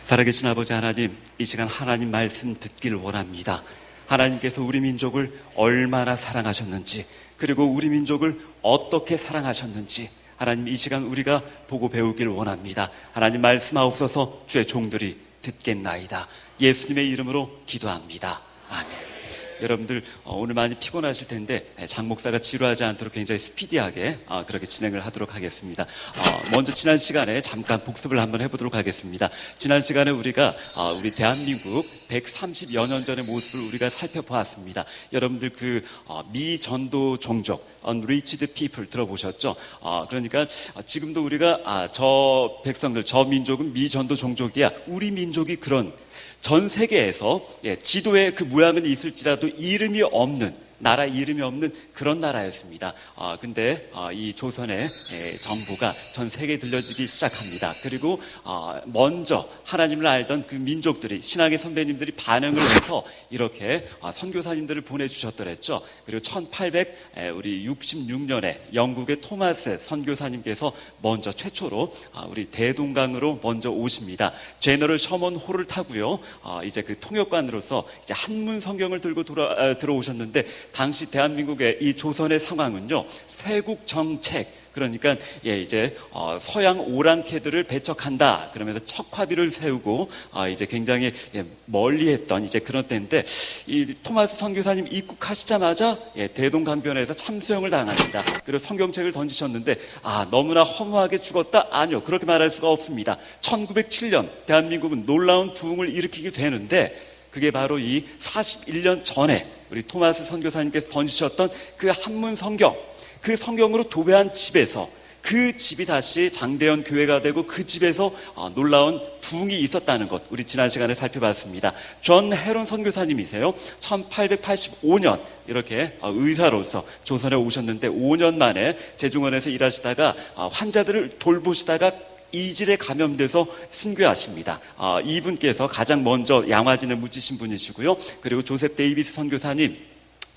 살아계신 아버지 하나님, 이 시간 하나님 말씀 듣기를 원합니다. 하나님께서 우리 민족을 얼마나 사랑하셨는지, 그리고 우리 민족을 어떻게 사랑하셨는지 하나님 이 시간 우리가 보고 배우기를 원합니다. 하나님 말씀하옵소서. 주의 종들이 듣겠나이다. 예수님의 이름으로 기도합니다. 아멘. 여러분들 오늘 많이 피곤하실 텐데 장 목사가 지루하지 않도록 굉장히 스피디하게 그렇게 진행을 하도록 하겠습니다. 먼저 지난 시간에 잠깐 복습을 한번 해보도록 하겠습니다. 지난 시간에 우리가 우리 대한민국 130여 년 전의 모습을 우리가 살펴보았습니다. 여러분들 그 미전도 종족 Unreached People 들어보셨죠? 그러니까 지금도 우리가 저 백성들, 저 민족은 미전도 종족이야. 우리 민족이 그런 전 세계에서 지도에 그 모양은 있을지라도 이름이 없는, 나라 이름이 없는 그런 나라였습니다. 근데 이 조선의 정부가 전 세계에 들려지기 시작합니다. 그리고 먼저 하나님을 알던 그 민족들이, 신앙의 선배님들이 반응을 해서 이렇게 선교사님들을 보내주셨더랬죠. 그리고 1866년에 영국의 토마스 선교사님께서 먼저 최초로 우리 대동강으로 먼저 오십니다. 제너럴 셔먼 홀을 타고요. 이제 그 통역관으로서 이제 한문 성경을 들고 들어오셨는데, 당시 대한민국의 이 조선의 상황은요, 세국 정책, 그러니까 이제 서양 오랑캐들을 배척한다 그러면서 척화비를 세우고 이제 굉장히 멀리했던 이제 그런 때인데, 이 토마스 선교사님 입국하시자마자 대동강변에서 참수형을 당합니다. 그리고 성경책을 던지셨는데 너무나 허무하게 죽었다? 아니요, 그렇게 말할 수가 없습니다. 1907년 대한민국은 놀라운 부흥을 일으키게 되는데, 그게 바로 이 41년 전에 우리 토마스 선교사님께서 던지셨던 그 한문 성경, 그 성경으로 도배한 집에서, 그 집이 다시 장대현 교회가 되고 그 집에서 놀라운 부흥이 있었다는 것, 우리 지난 시간에 살펴봤습니다. 존 헤론 선교사님이세요. 1885년 이렇게 의사로서 조선에 오셨는데 5년 만에 제중원에서 일하시다가 환자들을 돌보시다가 이질에 감염돼서 순교하십니다. 이분께서 가장 먼저 양화진에 묻히신 분이시고요. 그리고 조셉 데이비스 선교사님,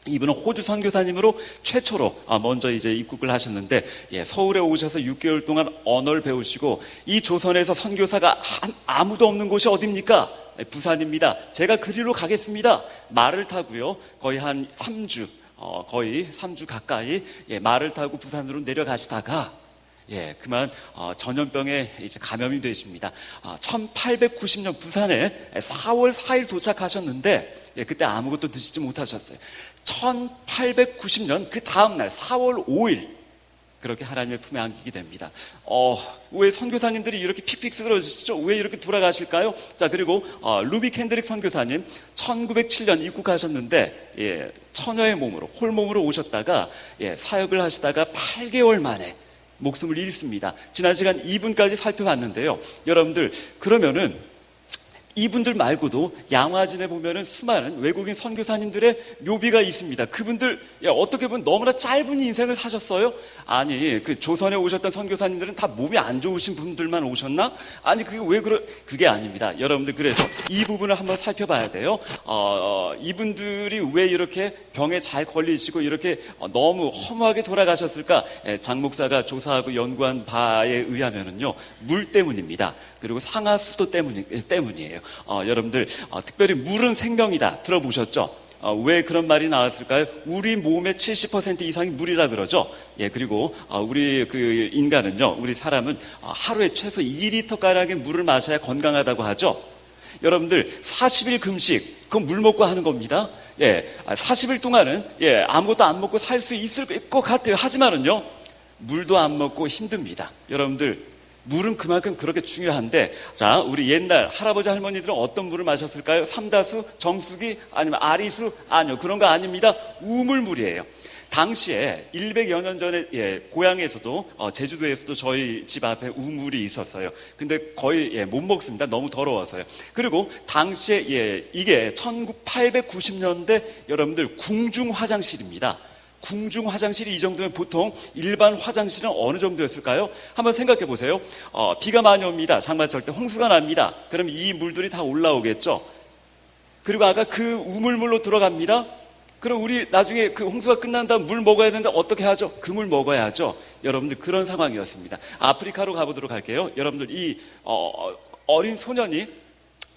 이분은 호주 선교사님으로 최초로 먼저 이제 입국을 하셨는데, 서울에 오셔서 6개월 동안 언어를 배우시고, 이 조선에서 선교사가 아무도 없는 곳이 어딥니까? 부산입니다. 제가 그리로 가겠습니다. 말을 타고요. 거의 한 3주, 거의 3주 가까이 말을 타고 부산으로 내려가시다가 그만 전염병에 이제 감염이 되십니다. 1890년 부산에 4월 4일 도착하셨는데 그때 아무것도 드시지 못하셨어요. 1890년 그 다음날 4월 5일 그렇게 하나님의 품에 안기게 됩니다. 왜 선교사님들이 이렇게 픽픽 쓰러지시죠? 왜 이렇게 돌아가실까요? 자, 그리고 루비 캔드릭 선교사님 1907년 입국하셨는데 처녀의 몸으로, 홀몸으로 오셨다가 사역을 하시다가 8개월 만에 목숨을 잃습니다. 지난 시간 이분까지 살펴봤는데요. 여러분들, 그러면은 이분들 말고도 양화진에 보면은 수많은 외국인 선교사님들의 묘비가 있습니다. 그분들 어떻게 보면 너무나 짧은 인생을 사셨어요? 아니, 그 조선에 오셨던 선교사님들은 다 몸이 안 좋으신 분들만 오셨나? 아니, 그게 아닙니다. 여러분들, 그래서 이 부분을 한번 살펴봐야 돼요. 이분들이 왜 이렇게 병에 잘 걸리시고 이렇게 너무 허무하게 돌아가셨을까? 장 목사가 조사하고 연구한 바에 의하면은요, 물 때문입니다. 그리고 상하 수도 때문이에요. 여러분들, 특별히 물은 생명이다 들어보셨죠? 왜 그런 말이 나왔을까요? 우리 몸의 70% 이상이 물이라 그러죠. 그리고 우리 그 인간은요, 우리 사람은 하루에 최소 2리터가량의 물을 마셔야 건강하다고 하죠. 여러분들, 40일 금식, 그건 물 먹고 하는 겁니다. 40일 동안은 아무것도 안 먹고 살 수 있을 것 같아요. 하지만은요, 물도 안 먹고 힘듭니다. 여러분들, 물은 그만큼 그렇게 중요한데, 자, 우리 옛날 할아버지 할머니들은 어떤 물을 마셨을까요? 삼다수, 정수기, 아니면 아리수? 아니요, 그런 거 아닙니다. 우물물이에요. 당시에 100여 년 전에 고향에서도 제주도에서도 저희 집 앞에 우물이 있었어요. 근데 거의 못 먹습니다. 너무 더러워서요. 그리고 당시에 이게 1890년대 여러분들 궁중 화장실입니다. 궁중 화장실이 이 정도면 보통 일반 화장실은 어느 정도였을까요? 한번 생각해 보세요. 비가 많이 옵니다. 장마철 때 홍수가 납니다. 그럼 이 물들이 다 올라오겠죠. 그리고 아까 그 우물물로 들어갑니다. 그럼 우리 나중에 그 홍수가 끝난 다음 물 먹어야 되는데 어떻게 하죠? 그 물 먹어야죠. 여러분들, 그런 상황이었습니다. 아프리카로 가보도록 할게요. 여러분들, 이 어린 소년이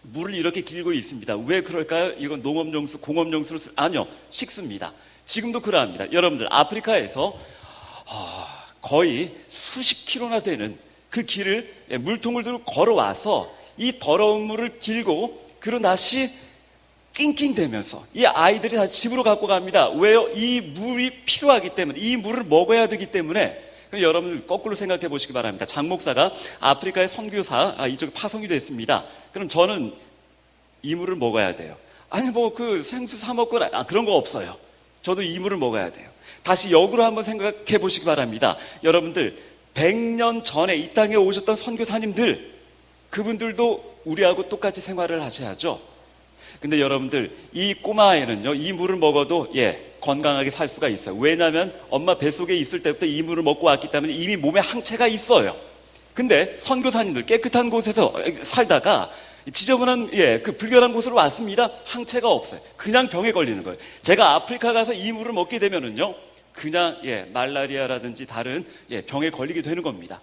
물을 이렇게 길고 있습니다. 왜 그럴까요? 이건 농업용수, 공업용수로 아니요, 식수입니다. 지금도 그러합니다. 여러분들 아프리카에서 거의 수십 킬로나 되는 그 길을 물통을 들고 걸어와서 이 더러운 물을 길고 그리고 다시 낑낑대면서 이 아이들이 다시 집으로 갖고 갑니다. 왜요? 이 물이 필요하기 때문에, 이 물을 먹어야 되기 때문에. 그럼 여러분 거꾸로 생각해 보시기 바랍니다. 장 목사가 아프리카의 선교사 이쪽에 파송이 됐습니다. 그럼 저는 이 물을 먹어야 돼요. 아니 뭐 그 생수 사 먹거나 그런 거 없어요. 저도 이 물을 먹어야 돼요. 다시 역으로 한번 생각해 보시기 바랍니다. 여러분들 100년 전에 이 땅에 오셨던 선교사님들, 그분들도 우리하고 똑같이 생활을 하셔야죠. 근데 여러분들 이 꼬마아이는요, 이 물을 먹어도 건강하게 살 수가 있어요. 왜냐하면 엄마 뱃속에 있을 때부터 이 물을 먹고 왔기 때문에 이미 몸에 항체가 있어요. 근데 선교사님들 깨끗한 곳에서 살다가 지저분한 그 불결한 곳으로 왔습니다. 항체가 없어요. 그냥 병에 걸리는 거예요. 제가 아프리카 가서 이 물을 먹게 되면은요, 그냥 말라리아라든지 다른 병에 걸리게 되는 겁니다.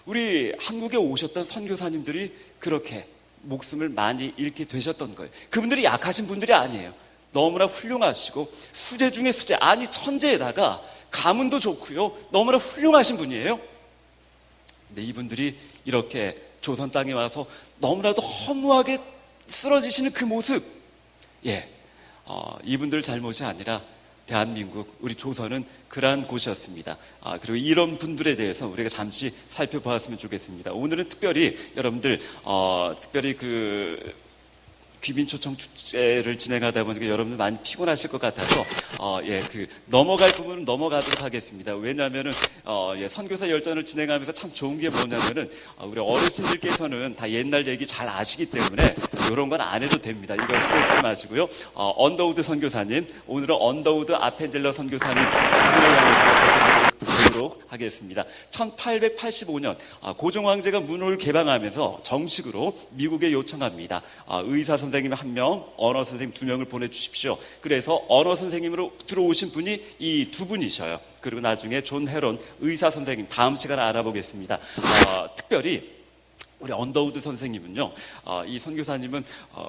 우리 한국에 오셨던 선교사님들이 그렇게 목숨을 많이 잃게 되셨던 거예요. 그분들이 약하신 분들이 아니에요. 너무나 훌륭하시고 수재 중에 수재, 아니 천재에다가 가문도 좋고요, 너무나 훌륭하신 분이에요. 근데 이분들이 이렇게 조선 땅에 와서 너무나도 허무하게 쓰러지시는 그 모습, 이분들 잘못이 아니라 대한민국, 우리 조선은 그러한 곳이었습니다. 그리고 이런 분들에 대해서 우리가 잠시 살펴보았으면 좋겠습니다. 오늘은 특별히 여러분들 특별히 그 귀빈초청 축제를 진행하다 보니까 여러분들 많이 피곤하실 것 같아서 넘어갈 부분은 넘어가도록 하겠습니다. 왜냐하면은 선교사 열전을 진행하면서 참 좋은 게 뭐냐면은 우리 어르신들께서는 다 옛날 얘기 잘 아시기 때문에 이런 건 안 해도 됩니다. 이거 신경 쓰지 마시고요. 언더우드 선교사님, 오늘은 언더우드 아펜젤러 선교사님 두 분을 향해서 살펴보도록 하겠습니다. 1885년 고종 황제가 문호를 개방하면서 정식으로 미국에 요청합니다. 의사 선생님 1명, 언어 선생님 2명을 보내주십시오. 그래서 언어 선생님으로 들어오신 분이 이 두 분이셔요. 그리고 나중에 존 헤론 의사 선생님, 다음 시간에 알아보겠습니다. 특별히 우리 언더우드 선생님은요, 이 선교사님은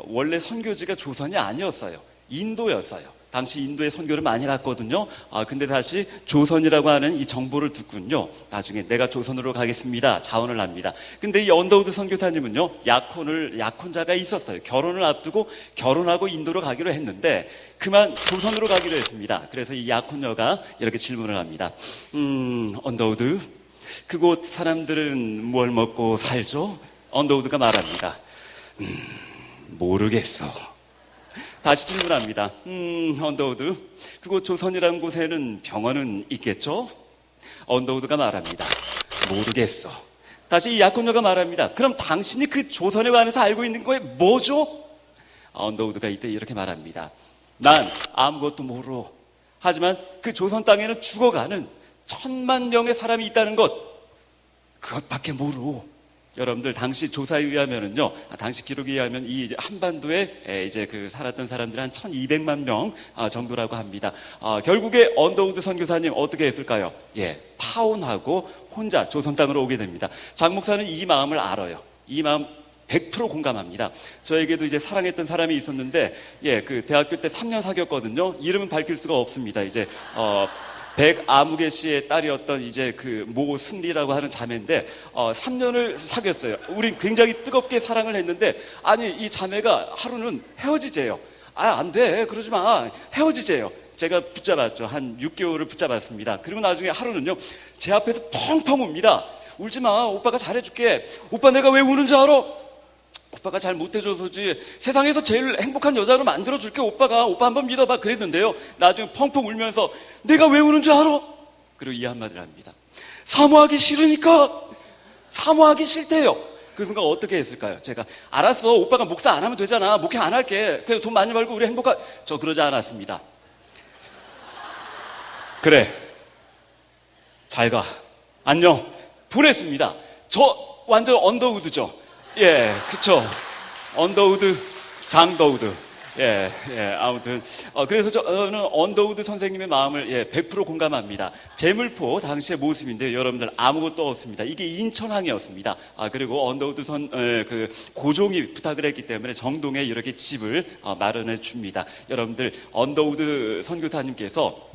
원래 선교지가 조선이 아니었어요. 인도였어요. 당시 인도에 선교를 많이 갔거든요. 근데 다시 조선이라고 하는 이 정보를 듣군요. 나중에 내가 조선으로 가겠습니다. 자원을 합니다. 근데 이 언더우드 선교사님은요, 약혼자가 있었어요. 결혼을 앞두고 결혼하고 인도로 가기로 했는데 그만 조선으로 가기로 했습니다. 그래서 이 약혼녀가 이렇게 질문을 합니다. 언더우드, 그곳 사람들은 뭘 먹고 살죠? 언더우드가 말합니다. 모르겠어. 다시 질문합니다. 언더우드, 그곳 조선이라는 곳에는 병원은 있겠죠? 언더우드가 말합니다. 모르겠어. 다시 이 약혼녀가 말합니다. 그럼 당신이 그 조선에 관해서 알고 있는 거에 뭐죠? 언더우드가 이때 이렇게 말합니다. 난 아무것도 모르. 하지만 그 조선 땅에는 죽어가는 1000만 명의 사람이 있다는 것, 그것밖에 모르. 여러분들 당시 조사에 의하면은요, 당시 기록에 의하면 이 한반도에 이제 그 살았던 사람들이 한 1200만 명 정도라고 합니다. 결국에 언더우드 선교사님 어떻게 했을까요? 파혼하고 혼자 조선 땅으로 오게 됩니다. 장 목사는 이 마음을 알아요. 이 마음 100% 공감합니다. 저에게도 이제 사랑했던 사람이 있었는데, 그 대학교 때 3년 사귀었거든요. 이름은 밝힐 수가 없습니다. 이제 백아무개 씨의 딸이었던 이제 그 모 승리라고 하는 자매인데 3년을 사귀었어요. 우린 굉장히 뜨겁게 사랑을 했는데, 아니 이 자매가 하루는 헤어지재요. 안 돼, 그러지 마, 헤어지재요. 제가 붙잡았죠. 한 6개월을 붙잡았습니다. 그리고 나중에 하루는요, 제 앞에서 펑펑 웁니다. 울지 마, 오빠가 잘해줄게. 오빠 내가 왜 우는 줄 알아? 오빠가 잘 못해줘서지, 세상에서 제일 행복한 여자로 만들어줄게. 오빠 한번 믿어봐. 그랬는데요, 나중에 펑펑 울면서 내가 왜 우는 줄 알아? 그리고 이 한마디를 합니다. 사모하기 싫으니까. 사모하기 싫대요. 그 순간 어떻게 했을까요? 제가 알았어, 오빠가 목사 안 하면 되잖아, 목회 안 할게, 그냥 돈 많이 벌고 우리 저 그러지 않았습니다. 그래, 잘가, 안녕, 보냈습니다. 저 완전 언더우드죠. 그쵸. 언더우드, 장더우드. 아무튼 그래서 저는 언더우드 선생님의 마음을 100% 공감합니다. 제물포 당시의 모습인데 여러분들 아무것도 없습니다. 이게 인천항이었습니다. 그리고 언더우드 그 고종이 부탁을 했기 때문에 정동에 이렇게 집을 마련해 줍니다. 여러분들 언더우드 선교사님께서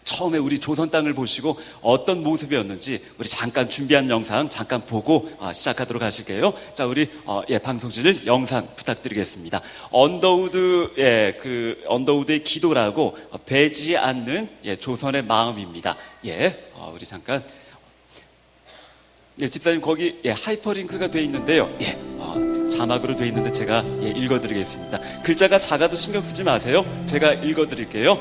처음에 우리 조선 땅을 보시고 어떤 모습이었는지 우리 잠깐 준비한 영상 잠깐 보고 시작하도록 하실게요. 자, 우리 방송진을 영상 부탁드리겠습니다. 언더우드의 기도라고 배지 않는 조선의 마음입니다. 우리 잠깐 집사님 거기 하이퍼링크가 돼 있는데요. 자막으로 돼 있는데 제가 읽어드리겠습니다. 글자가 작아도 신경 쓰지 마세요. 제가 읽어드릴게요.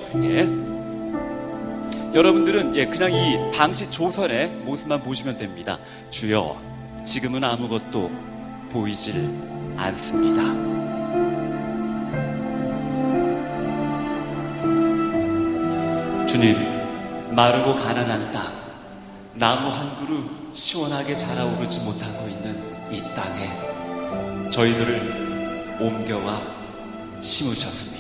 여러분들은 그냥 이 당시 조선의 모습만 보시면 됩니다. 주여, 지금은 아무것도 보이질 않습니다. 주님, 마르고 가난한 땅, 나무 한 그루 시원하게 자라오르지 못하고 있는 이 땅에 저희들을 옮겨와 심으셨습니다.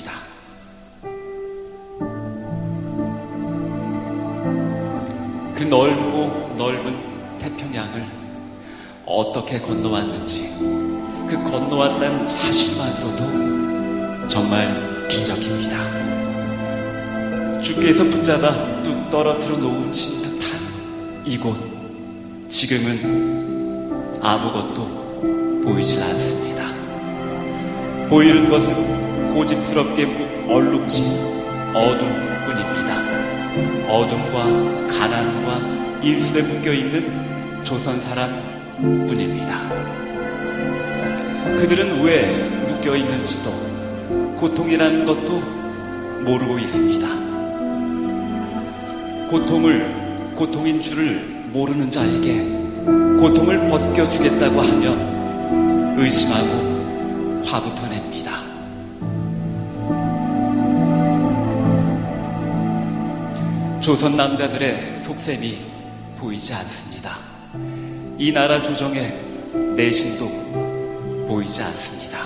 그 넓고 넓은 태평양을 어떻게 건너왔는지, 그 건너왔다는 사실만으로도 정말 기적입니다. 주께서 붙잡아 뚝 떨어뜨려 놓으신 듯한 이곳, 지금은 아무것도 보이질 않습니다. 보이는 것은 고집스럽게 얼룩진 어둠뿐입니다. 어둠과 가난과 인습에 묶여있는 조선 사람뿐입니다. 그들은 왜 묶여있는지도 고통이라는 것도 모르고 있습니다. 고통인 줄을 모르는 자에게 고통을 벗겨주겠다고 하면 의심하고 화부터 냅니다. 조선 남자들의 속셈이 보이지 않습니다. 이 나라 조정의 내심도 보이지 않습니다.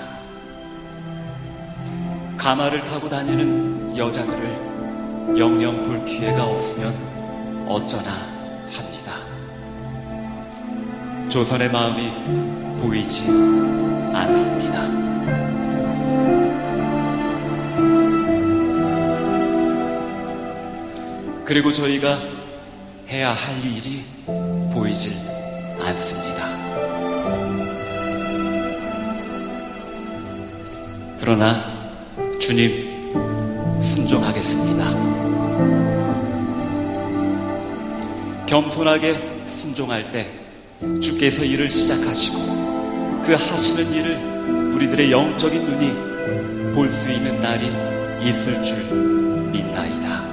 가마를 타고 다니는 여자들을 영영 볼 기회가 없으면 어쩌나 합니다. 조선의 마음이 보이지 않습니다. 그리고 저희가 해야 할 일이 보이질 않습니다. 그러나 주님, 순종하겠습니다. 겸손하게 순종할 때 주께서 일을 시작하시고 그 하시는 일을 우리들의 영적인 눈이 볼 수 있는 날이 있을 줄 믿나이다.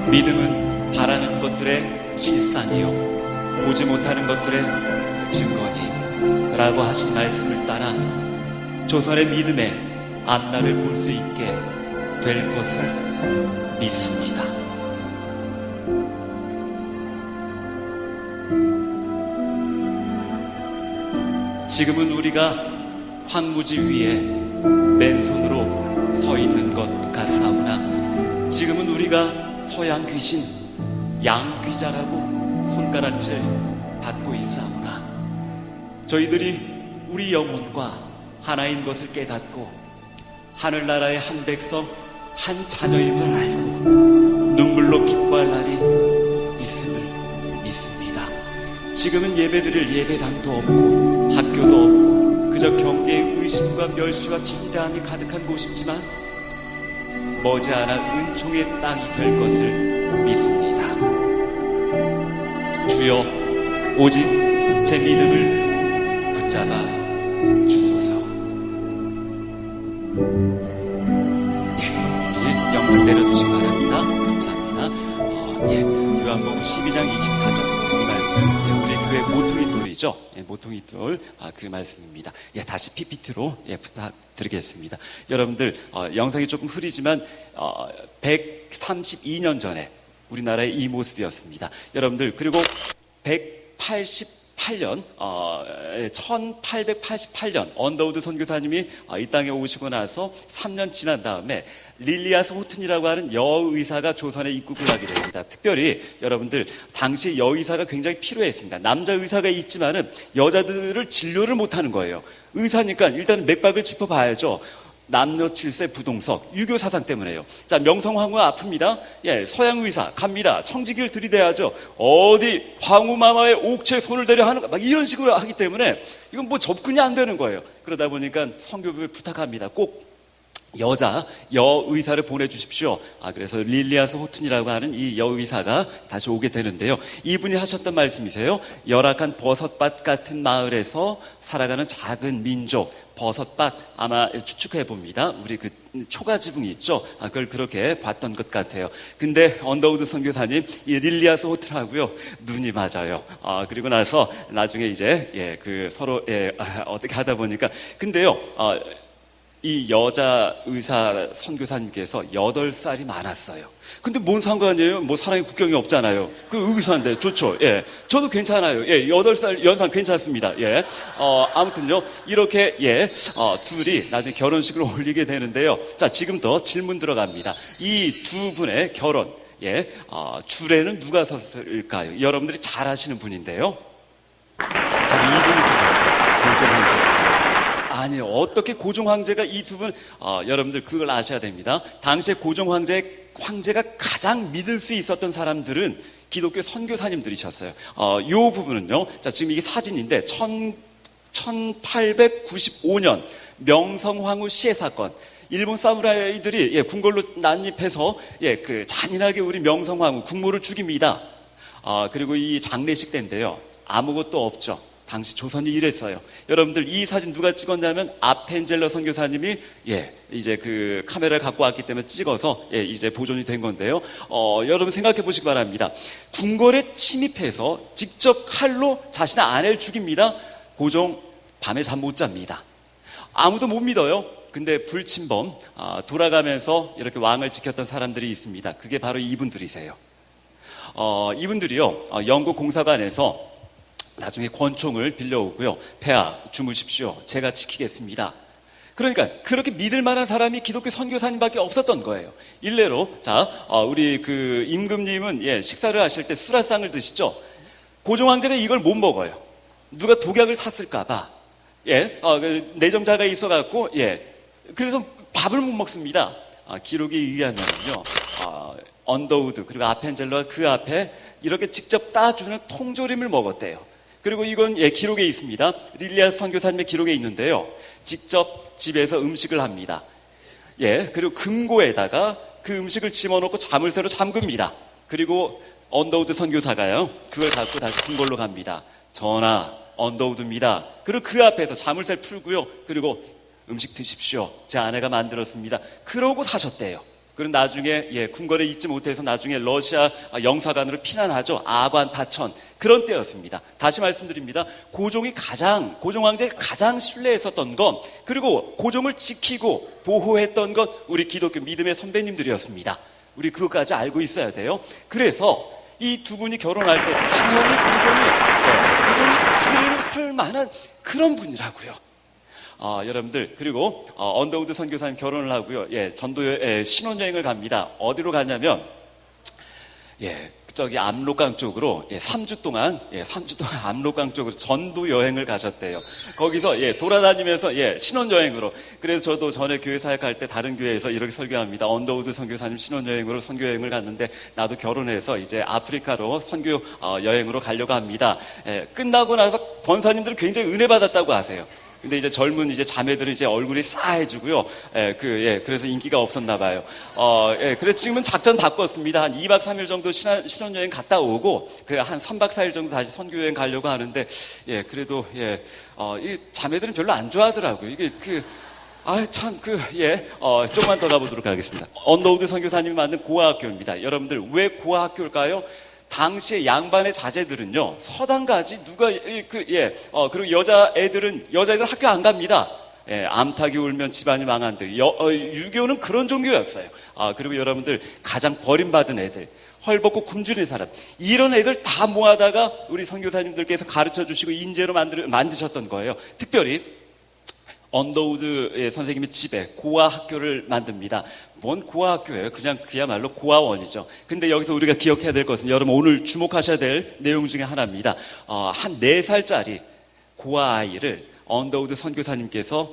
믿음은 바라는 것들의 실상이요 보지 못하는 것들의 증거니라고 하신 말씀을 따라 조선의 믿음의 앞날을 볼 수 있게 될 것을 믿습니다. 지금은 우리가 황무지 위에 맨손으로 서 있는 것 같사오나 지금은 우리가 서양 귀신 양귀자라고 손가락질 받고 있사오나 저희들이 우리 영혼과 하나인 것을 깨닫고 하늘나라의 한 백성 한 자녀임을 알고 눈물로 기뻐할 날이 있음을 믿습니다. 지금은 예배드릴 예배당도 없고 학교도 없고 그저 경계의 의심과 멸시와 천대함이 가득한 곳이지만 머지않아 은총의 땅이 될 것을 믿습니다. 주여, 오직 제 믿음을 붙잡아 주소서. 영상 내려주시기 바랍니다. 감사합니다. 요한복음 12장 24절 이 말씀 우리 교회 모퉁이돌이죠. 모퉁이돌 그 말씀입니다. 다시 PPT로 부탁드리겠습니다. 여러분들 영상이 조금 흐리지만 132년 전에 우리나라의 이 모습이었습니다. 여러분들 그리고 1888년 1888년 언더우드 선교사님이 이 땅에 오시고 나서 3년 지난 다음에 릴리아스 호튼이라고 하는 여의사가 조선에 입국을 하게 됩니다. 특별히 여러분들 당시 여의사가 굉장히 필요했습니다. 남자 의사가 있지만은 여자들을 진료를 못하는 거예요. 의사니까 일단 맥박을 짚어봐야죠. 남녀 칠세 부동석, 유교 사상 때문에요. 자, 명성황후가 아픕니다. 예, 서양 의사 갑니다. 청지기를 들이대야죠. 어디 황후마마의 옥체에 손을 대려 하는 막 이런 식으로 하기 때문에 이건 뭐 접근이 안 되는 거예요. 그러다 보니까 성교부를 부탁합니다. 꼭 여의사를 보내주십시오. 그래서 릴리아스 호튼이라고 하는 이 여의사가 다시 오게 되는데요. 이분이 하셨던 말씀이세요. 열악한 버섯밭 같은 마을에서 살아가는 작은 민족, 버섯밭 아마 추측해 봅니다. 우리 그 초가지붕이 있죠. 그걸 그렇게 봤던 것 같아요. 근데 언더우드 선교사님 이 릴리아스 호튼하고요 눈이 맞아요. 그리고 나서 나중에 이제 서로 어떻게 하다 보니까 근데요. 이 여자 의사 선교사님께서 8살이 많았어요. 근데 뭔 상관이에요? 뭐 사랑의 국경이 없잖아요. 그 의사인데 좋죠. 예. 저도 괜찮아요. 예. 8살 연상 괜찮습니다. 예. 아무튼요. 이렇게 둘이 나중에 결혼식을 올리게 되는데요. 자, 지금도 질문 들어갑니다. 이 두 분의 결혼. 줄에는 누가 섰을까요? 여러분들이 잘 아시는 분인데요. 바로 이분이 서셨습니다. 고종 황제님께서. 아니요. 어떻게 고종 황제가 이 두 분, 여러분들 그걸 아셔야 됩니다. 당시에 고종 황제가 가장 믿을 수 있었던 사람들은 기독교 선교사님들이셨어요. 이 부분은요. 자, 지금 이게 사진인데, 1895년 명성황후 시해 사건. 일본 사무라이들이 궁궐로 난입해서 그 잔인하게 우리 명성황후 국모를 죽입니다. 그리고 이 장례식 때인데요. 아무것도 없죠. 당시 조선이 이랬어요. 여러분들 이 사진 누가 찍었냐면 아펜젤러 선교사님이 이제 그 카메라를 갖고 왔기 때문에 찍어서 이제 보존이 된 건데요. 여러분 생각해 보시기 바랍니다. 궁궐에 침입해서 직접 칼로 자신의 아내를 죽입니다. 고종 밤에 잠 못 잡니다. 아무도 못 믿어요. 근데 불침범 돌아가면서 이렇게 왕을 지켰던 사람들이 있습니다. 그게 바로 이분들이세요. 이분들이요 영국 공사관에서 나중에 권총을 빌려오고요. 폐하 주무십시오. 제가 지키겠습니다. 그러니까 그렇게 믿을 만한 사람이 기독교 선교사님밖에 없었던 거예요. 일례로 우리 그 임금님은 식사를 하실 때 수라상을 드시죠. 고종 황제가 이걸 못 먹어요. 누가 독약을 탔을까봐 그 내정자가 있어갖고 그래서 밥을 못 먹습니다. 기록에 의하면요. 언더우드 그리고 아펜젤러가 그 앞에 이렇게 직접 따주는 통조림을 먹었대요. 그리고 이건 기록에 있습니다. 릴리아스 선교사님의 기록에 있는데요. 직접 집에서 음식을 합니다. 그리고 금고에다가 그 음식을 집어넣고 자물쇠로 잠급니다. 그리고 언더우드 선교사가요. 그걸 갖고 다시 궁궐로 갑니다. 전하, 언더우드입니다. 그리고 그 앞에서 자물쇠를 풀고요. 그리고 음식 드십시오. 제 아내가 만들었습니다. 그러고 사셨대요. 그리고 나중에 궁궐에 있지 못해서 나중에 러시아 영사관으로 피난하죠. 아관 파천 그런 때였습니다. 다시 말씀드립니다. 고종 황제가 가장 신뢰했었던 건 그리고 고종을 지키고 보호했던 건 우리 기독교 믿음의 선배님들이었습니다. 우리 그것까지 알고 있어야 돼요. 그래서 이 두 분이 결혼할 때 당연히 고종이 주의를 설 만한 그런 분이라고요. 여러분들 그리고 언더우드 선교사님 결혼을 하고요. 전도에 신혼여행을 갑니다. 어디로 가냐면 저기 압록강 쪽으로 3주 동안 압록강 쪽으로 전도 여행을 가셨대요. 거기서 돌아다니면서 신혼여행으로. 그래서 저도 전에 교회 사역할 때 다른 교회에서 이렇게 설교합니다. 언더우드 선교사님 신혼여행으로 선교여행을 갔는데 나도 결혼해서 이제 아프리카로 선교 여행으로 가려고 합니다. 끝나고 나서 권사님들은 굉장히 은혜 받았다고 하세요. 근데 이제 젊은 이제 자매들은 이제 얼굴이 싸해지고요. 그래서 인기가 없었나 봐요. 그래서 지금은 작전 바꿨습니다. 한 2박 3일 정도 신혼여행 갔다 오고, 한 3박 4일 정도 다시 선교여행 가려고 하는데, 그래도, 이 자매들은 별로 안 좋아하더라고요. 이게 조금만 더 가보도록 하겠습니다. 언더우드 선교사님이 만든 고아학교입니다. 여러분들, 왜 고아학교일까요? 당시에 양반의 자제들은요, 서당 가지, 그리고 여자애들은 학교 안 갑니다. 암탉이 울면 집안이 망한듯 유교는 그런 종교였어요. 그리고 여러분들 가장 버림받은 애들, 헐벗고 굶주린 사람, 이런 애들 다 모아다가 우리 선교사님들께서 가르쳐 주시고 인재로 만드셨던 거예요. 특별히 언더우드 선생님의 집에 고아 학교를 만듭니다. 뭔 고아 학교예요? 그야말로 고아원이죠. 근데 여기서 우리가 기억해야 될 것은, 여러분 오늘 주목하셔야 될 내용 중에 하나입니다. 한 4살짜리 고아 아이를 언더우드 선교사님께서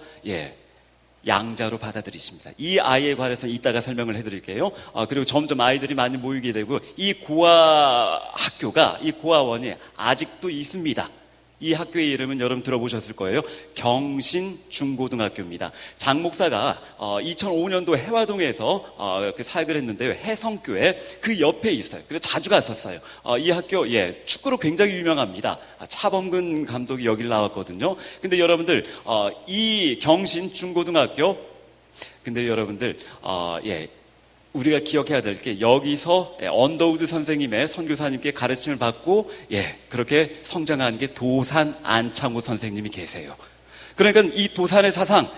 양자로 받아들이십니다. 이 아이에 관해서 이따가 설명을 해드릴게요. 그리고 점점 아이들이 많이 모이게 되고, 이 고아 학교가, 이 고아원이 아직도 있습니다. 이 학교의 이름은 여러분 들어보셨을 거예요. 경신중고등학교입니다. 장 목사가 2005년도 해화동에서 사역을 했는데요. 해성교회 그 옆에 있어요. 그래서 자주 갔었어요. 이 학교 축구로 굉장히 유명합니다. 차범근 감독이 여길 나왔거든요. 근데 여러분들 이 경신중고등학교, 근데 여러분들 우리가 기억해야 될 게, 여기서 언더우드 선생님의 선교사님께 가르침을 받고 그렇게 성장한 게 도산 안창호 선생님이 계세요. 그러니까 이 도산의 사상,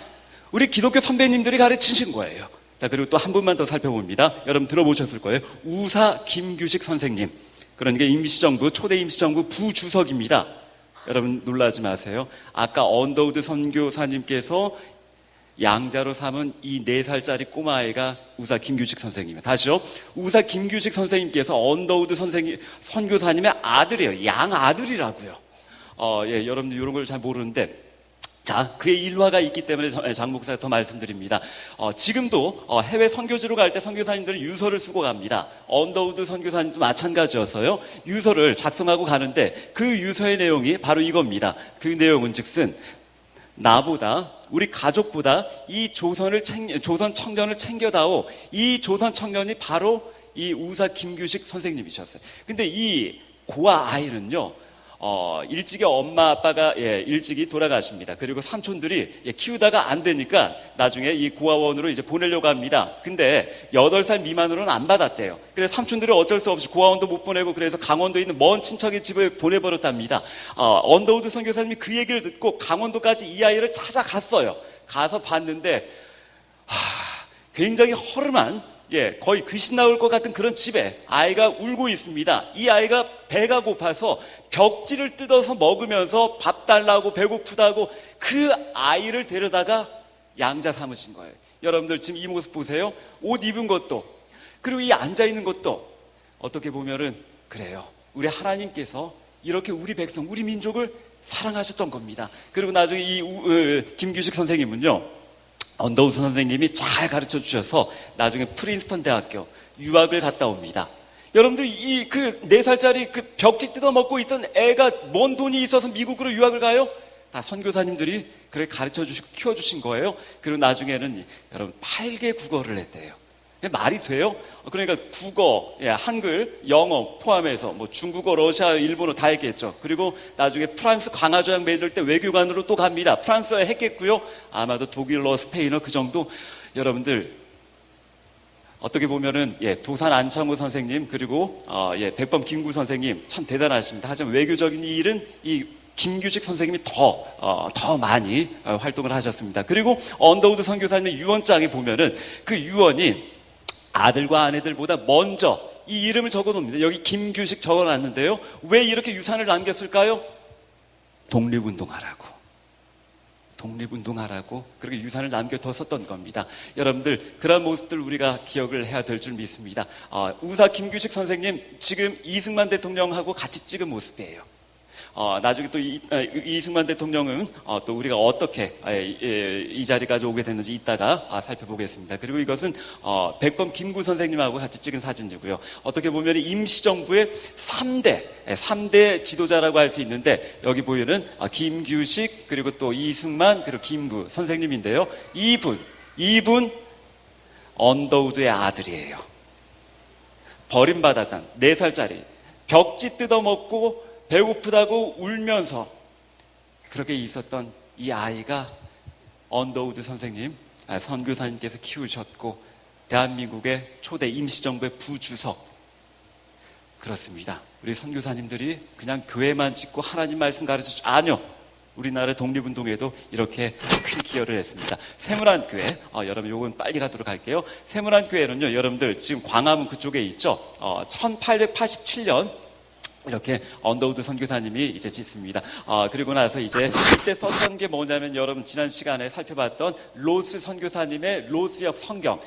우리 기독교 선배님들이 가르치신 거예요. 자, 그리고 또 한 분만 더 살펴봅니다. 여러분 들어보셨을 거예요. 우사 김규식 선생님, 그러니까 임시정부, 초대 임시정부 부주석입니다. 여러분 놀라지 마세요. 아까 언더우드 선교사님께서 양자로 삼은 이 4살짜리 꼬마아이가 우사 김규식 선생님이에요. 다시요. 우사 김규식 선생님께서 언더우드 선교사님의 아들이에요. 양아들이라고요. 여러분들 이런 걸 잘 모르는데, 자, 그의 일화가 있기 때문에 장 목사가 더 말씀드립니다. 지금도 해외 선교지로 갈 때 선교사님들은 유서를 쓰고 갑니다. 언더우드 선교사님도 마찬가지였어요. 유서를 작성하고 가는데, 그 유서의 내용이 바로 이겁니다. 그 내용은 즉슨, 나보다, 우리 가족보다 이 조선 청년을 챙겨다오. 이 조선 청년이 바로 이 우사 김규식 선생님이셨어요. 근데 이 고아 아이는요, 일찍이 엄마 아빠가 일찍이 돌아가십니다. 그리고 삼촌들이 키우다가 안 되니까 나중에 이 고아원으로 이제 보내려고 합니다. 근데 8살 미만으로는 안 받았대요. 그래서 삼촌들이 어쩔 수 없이 고아원도 못 보내고, 그래서 강원도에 있는 먼 친척의 집에 보내버렸답니다. 언더우드 선교사님이 그 얘기를 듣고 강원도까지 이 아이를 찾아갔어요. 가서 봤는데 굉장히 허름한, 거의 귀신 나올 것 같은 그런 집에 아이가 울고 있습니다. 이 아이가 배가 고파서 벽지를 뜯어서 먹으면서 밥 달라고 배고프다고 그 아이를 데려다가 양자 삼으신 거예요. 여러분들 지금 이 모습 보세요. 옷 입은 것도, 그리고 이 앉아있는 것도, 어떻게 보면은 그래요. 우리 하나님께서 이렇게 우리 백성, 우리 민족을 사랑하셨던 겁니다. 그리고 나중에 이 김규식 선생님은요, 언더우드 선생님이 잘 가르쳐 주셔서 나중에 프린스턴 대학교 유학을 갔다 옵니다. 여러분들 이 4살짜리 그 벽지 뜯어먹고 있던 애가 뭔 돈이 있어서 미국으로 유학을 가요? 다 선교사님들이 그렇게 가르쳐 주시고 키워주신 거예요. 그리고 나중에는 여러분 8개 국어를 했대요. 말이 돼요? 그러니까 국어, 한글, 영어 포함해서 뭐 중국어, 러시아, 일본어 다 했겠죠. 그리고 나중에 프랑스 강화조약 맺을 때 외교관으로 또 갑니다. 프랑스어에 했겠고요. 아마도 독일어, 스페인어 그 정도. 여러분들 어떻게 보면은 도산 안창호 선생님, 그리고 백범 김구 선생님 참 대단하십니다. 하지만 외교적인 이 일은 이 김규식 선생님이 더 많이 활동을 하셨습니다. 그리고 언더우드 선교사님의 유언장에 보면은 그 유언이 아들과 아내들보다 먼저 이 이름을 적어놓습니다. 여기 김규식 적어놨는데요. 왜 이렇게 유산을 남겼을까요? 독립운동하라고. 그렇게 유산을 남겨뒀었던 겁니다. 여러분들 그런 모습들 우리가 기억을 해야 될 줄 믿습니다. 우사 김규식 선생님 지금 이승만 대통령하고 같이 찍은 모습이에요. 나중에 또 이승만 대통령은 또 우리가 어떻게 이 자리까지 오게 됐는지 이따가 살펴보겠습니다. 그리고 이것은 백범 김구 선생님하고 같이 찍은 사진이고요. 어떻게 보면 임시정부의 3대 지도자라고 할 수 있는데, 여기 보이는 김규식, 그리고 또 이승만, 그리고 김구 선생님인데요. 이분 언더우드의 아들이에요. 버림받았던 4살짜리 벽지 뜯어먹고 배고프다고 울면서 그렇게 있었던 이 아이가 언더우드 선생님, 선교사님께서 키우셨고 대한민국의 초대 임시정부의 부주석. 그렇습니다. 우리 선교사님들이 그냥 교회만 짓고 하나님 말씀 가르쳐주죠. 아니요. 우리나라 독립운동에도 이렇게 큰 기여를 했습니다. 세문안교회, 여러분 요건 빨리 가도록 할게요. 세문안교회는요, 여러분들 지금 광화문 그쪽에 있죠. 1887년 이렇게 언더우드 선교사님이 이제 짓습니다. 그리고 나서 이제 그때 썼던 게 뭐냐면 여러분 지난 시간에 살펴봤던 로스 선교사님의 로스역 성경,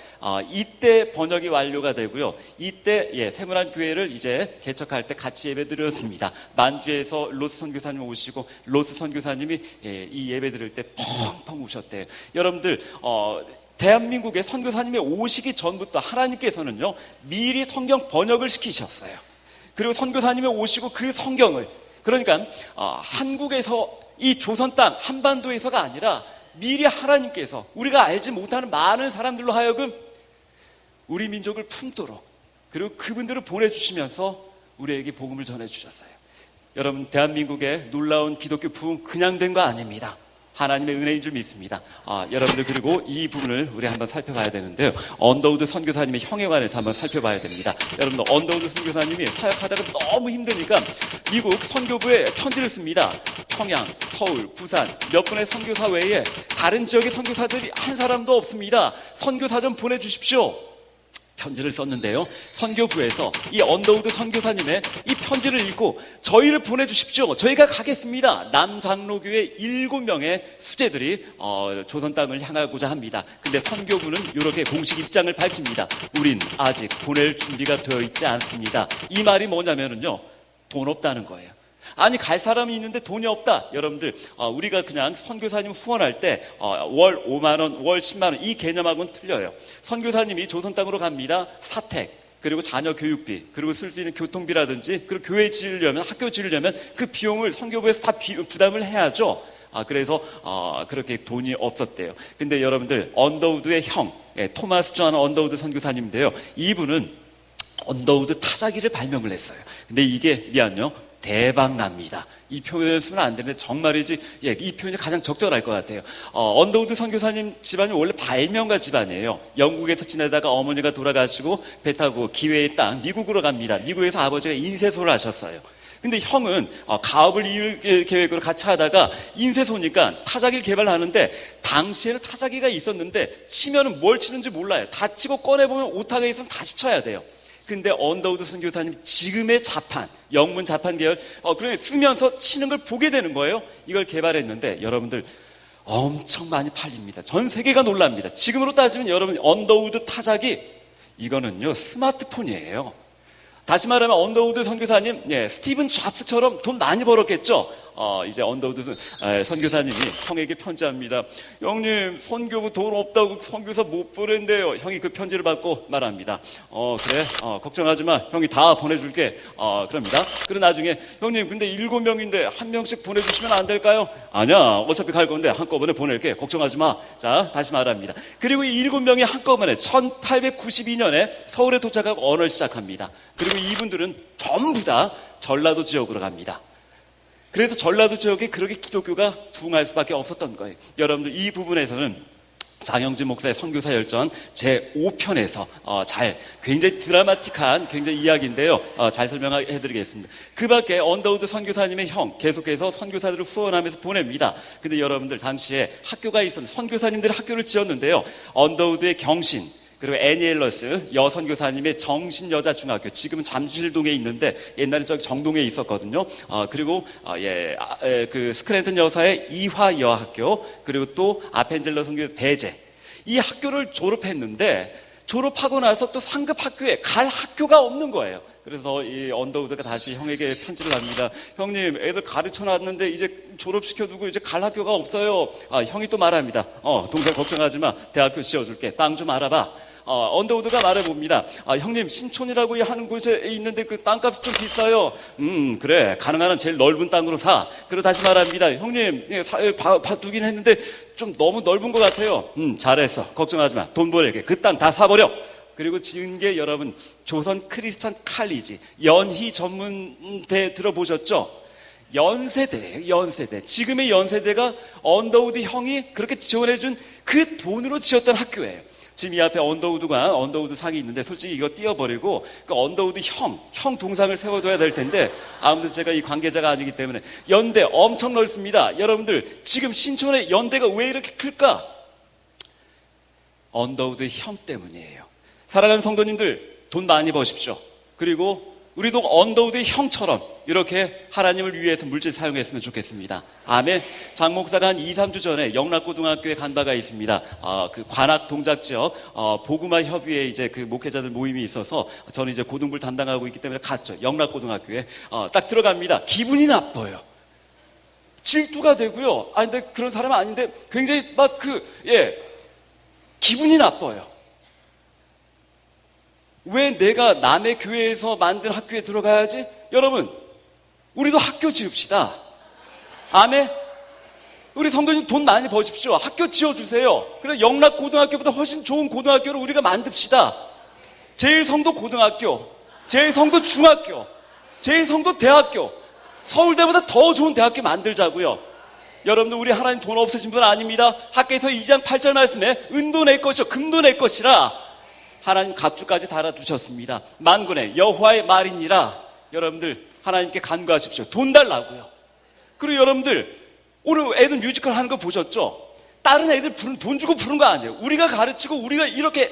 이때 번역이 완료가 되고요. 이때 세문안 교회를 이제 개척할 때 같이 예배드렸습니다. 만주에서 로스 선교사님 오시고 로스 선교사님이 이 예배 드릴 때 펑펑 우셨대요. 여러분들 대한민국에 선교사님이 오시기 전부터 하나님께서는요 미리 성경 번역을 시키셨어요. 그리고 선교사님이 오시고 그 성경을, 그러니까 한국에서 이 조선 땅 한반도에서가 아니라 미리 하나님께서 우리가 알지 못하는 많은 사람들로 하여금 우리 민족을 품도록, 그리고 그분들을 보내주시면서 우리에게 복음을 전해주셨어요. 여러분, 대한민국의 놀라운 기독교 부흥 그냥 된 거 아닙니다. 하나님의 은혜인 줄 믿습니다. 여러분들, 그리고 이 부분을 우리 한번 살펴봐야 되는데요. 언더우드 선교사님의 형에 관해서 한번 살펴봐야 됩니다. 여러분들, 언더우드 선교사님이 사역하다가 너무 힘드니까 미국 선교부에 편지를 씁니다. 평양, 서울, 부산 몇 분의 선교사 외에 다른 지역의 선교사들이 한 사람도 없습니다. 선교사 좀 보내주십시오. 편지를 썼는데요. 선교부에서 이 언더우드 선교사님의 이 편지를 읽고 저희를 보내주십시오. 저희가 가겠습니다. 남장로교회 7명의 수재들이 조선 땅을 향하고자 합니다. 근데 선교부는 이렇게 공식 입장을 밝힙니다. 우린 아직 보낼 준비가 되어 있지 않습니다. 이 말이 뭐냐면요, 돈 없다는 거예요. 아니, 갈 사람이 있는데 돈이 없다. 여러분들, 우리가 그냥 선교사님 후원할 때 월 5만 원, 월 10만 원 이 개념하고는 틀려요. 선교사님이 조선 땅으로 갑니다. 사택, 그리고 자녀 교육비, 그리고 쓸 수 있는 교통비라든지, 그리고 교회 지으려면, 학교 지으려면 그 비용을 선교부에서 다 부담을 해야죠. 그래서 그렇게 돈이 없었대요. 근데 여러분들, 언더우드의 형, 토마스 존 언더우드 선교사님인데요. 이분은 언더우드 타자기를 발명을 했어요. 근데 이게 대박 납니다. 이 표현을 쓰면 안 되는데 정말이지, 이 표현이 가장 적절할 것 같아요. 언더우드 선교사님 집안이 원래 발명가 집안이에요. 영국에서 지내다가 어머니가 돌아가시고 배 타고 기회의 땅 미국으로 갑니다. 미국에서 아버지가 인쇄소를 하셨어요. 근데 형은 가업을 이을 계획으로 같이 하다가 인쇄소니까 타자기를 개발하는데, 당시에는 타자기가 있었는데 치면은 뭘 치는지 몰라요. 다 치고 꺼내보면 오타가 있으면 다시 쳐야 돼요. 근데 언더우드 선교사님 지금의 자판, 영문 자판 계열, 그러니 쓰면서 치는 걸 보게 되는 거예요. 이걸 개발했는데 여러분들 엄청 많이 팔립니다. 전 세계가 놀랍니다. 지금으로 따지면 여러분, 언더우드 타자기, 이거는요 스마트폰이에요. 다시 말하면 언더우드 선교사님, 스티븐 잡스처럼 돈 많이 벌었겠죠. 이제 언더우드 선교사님이 형에게 편지합니다. 형님, 선교부 돈 없다고 선교사 못 보낸대요. 형이 그 편지를 받고 말합니다. 그래, 걱정하지 마. 형이 다 보내줄게. 그럽니다. 그리고 나중에, 형님, 근데 7명인데 한 명씩 보내주시면 안 될까요? 아니야, 어차피 갈 건데 한꺼번에 보낼게. 걱정하지 마. 자, 다시 말합니다. 그리고 이 7명이 한꺼번에 1892년에 서울에 도착하고 언어를 시작합니다. 그리고 이분들은 전부 다 전라도 지역으로 갑니다. 그래서 전라도 지역에 그렇게 기독교가 부흥할 수밖에 없었던 거예요. 여러분들, 이 부분에서는 장영진 목사의 선교사 열전 제5편에서 굉장히 드라마틱한 굉장히 이야기인데요. 잘 설명해드리겠습니다. 그 밖에 언더우드 선교사님의 형 계속해서 선교사들을 후원하면서 보냅니다. 근데 여러분들, 당시에 학교가 있었는데 선교사님들이 학교를 지었는데요. 언더우드의 경신, 그리고 애니엘러스 여선교사님의 정신여자중학교, 지금은 잠실동에 있는데 옛날에 저기 정동에 있었거든요. 그리고 그 스크랜턴 여사의 이화여학교, 그리고 또 아펜젤러 선교 대제, 이 학교를 졸업했는데 졸업하고 나서 또 상급 학교에 갈 학교가 없는 거예요. 그래서 이 언더우드가 다시 형에게 편지를 합니다. 형님, 애들 가르쳐놨는데 이제 졸업시켜두고 이제 갈 학교가 없어요. 형이 또 말합니다. 동생 걱정하지 마. 대학교 지어줄게. 땅 좀 알아봐. 언더우드가 말해봅니다. 형님, 신촌이라고 하는 곳에 있는데 그 땅값이 좀 비싸요. 그래, 가능한 한 제일 넓은 땅으로 사. 그리고 다시 말합니다. 형님, 봐두긴 했는데 좀 너무 넓은 것 같아요. 잘했어. 걱정하지 마. 돈 보낼게. 그 땅 다 사버려. 그리고 지은 게 여러분, 조선 크리스찬 칼리지, 연희 전문대 들어보셨죠? 연세대예요. 연세대. 지금의 연세대가 언더우드 형이 그렇게 지원해준 그 돈으로 지었던 학교예요. 지금 이 앞에 언더우드 상이 있는데 솔직히 이거 띄워버리고 그 언더우드 형 동상을 세워둬야 될 텐데 아무튼 제가 이 관계자가 아니기 때문에 연대 엄청 넓습니다. 여러분들 지금 신촌의 연대가 왜 이렇게 클까? 언더우드의 형 때문이에요. 사랑하는 성도님들 돈 많이 버십시오. 그리고 우리도 언더우드의 형처럼 이렇게 하나님을 위해서 물질 사용했으면 좋겠습니다. 아멘. 장 목사가 한 2, 3주 전에 영락고등학교에 간 바가 있습니다. 그 관악 동작 지역 복음화 협의회 이제 그 목회자들 모임이 있어서 저는 이제 고등부를 담당하고 있기 때문에 갔죠. 영락고등학교에 딱 들어갑니다. 기분이 나빠요. 질투가 되고요. 근데 그런 사람은 아닌데 굉장히 기분이 나빠요. 왜 내가 남의 교회에서 만든 학교에 들어가야지? 여러분, 우리도 학교 지읍시다. 아멘? 우리 성도님 돈 많이 버십시오. 학교 지어주세요. 그래, 영락고등학교보다 훨씬 좋은 고등학교를 우리가 만듭시다. 제일성도 고등학교, 제일성도 중학교, 제일성도 대학교, 서울대보다 더 좋은 대학교 만들자고요. 여러분들 우리 하나님 돈 없으신 분 아닙니다. 학교에서 2장 8절 말씀에 은도 내 것이요 금도 내 것이라 하나님 갑주까지 달아두셨습니다. 만군의 여호와의 말이니라. 여러분들 하나님께 간구하십시오. 돈 달라고요. 그리고 여러분들 오늘 애들 뮤지컬 하는 거 보셨죠? 다른 애들 돈 주고 부른 거 아니에요. 우리가 가르치고 우리가 이렇게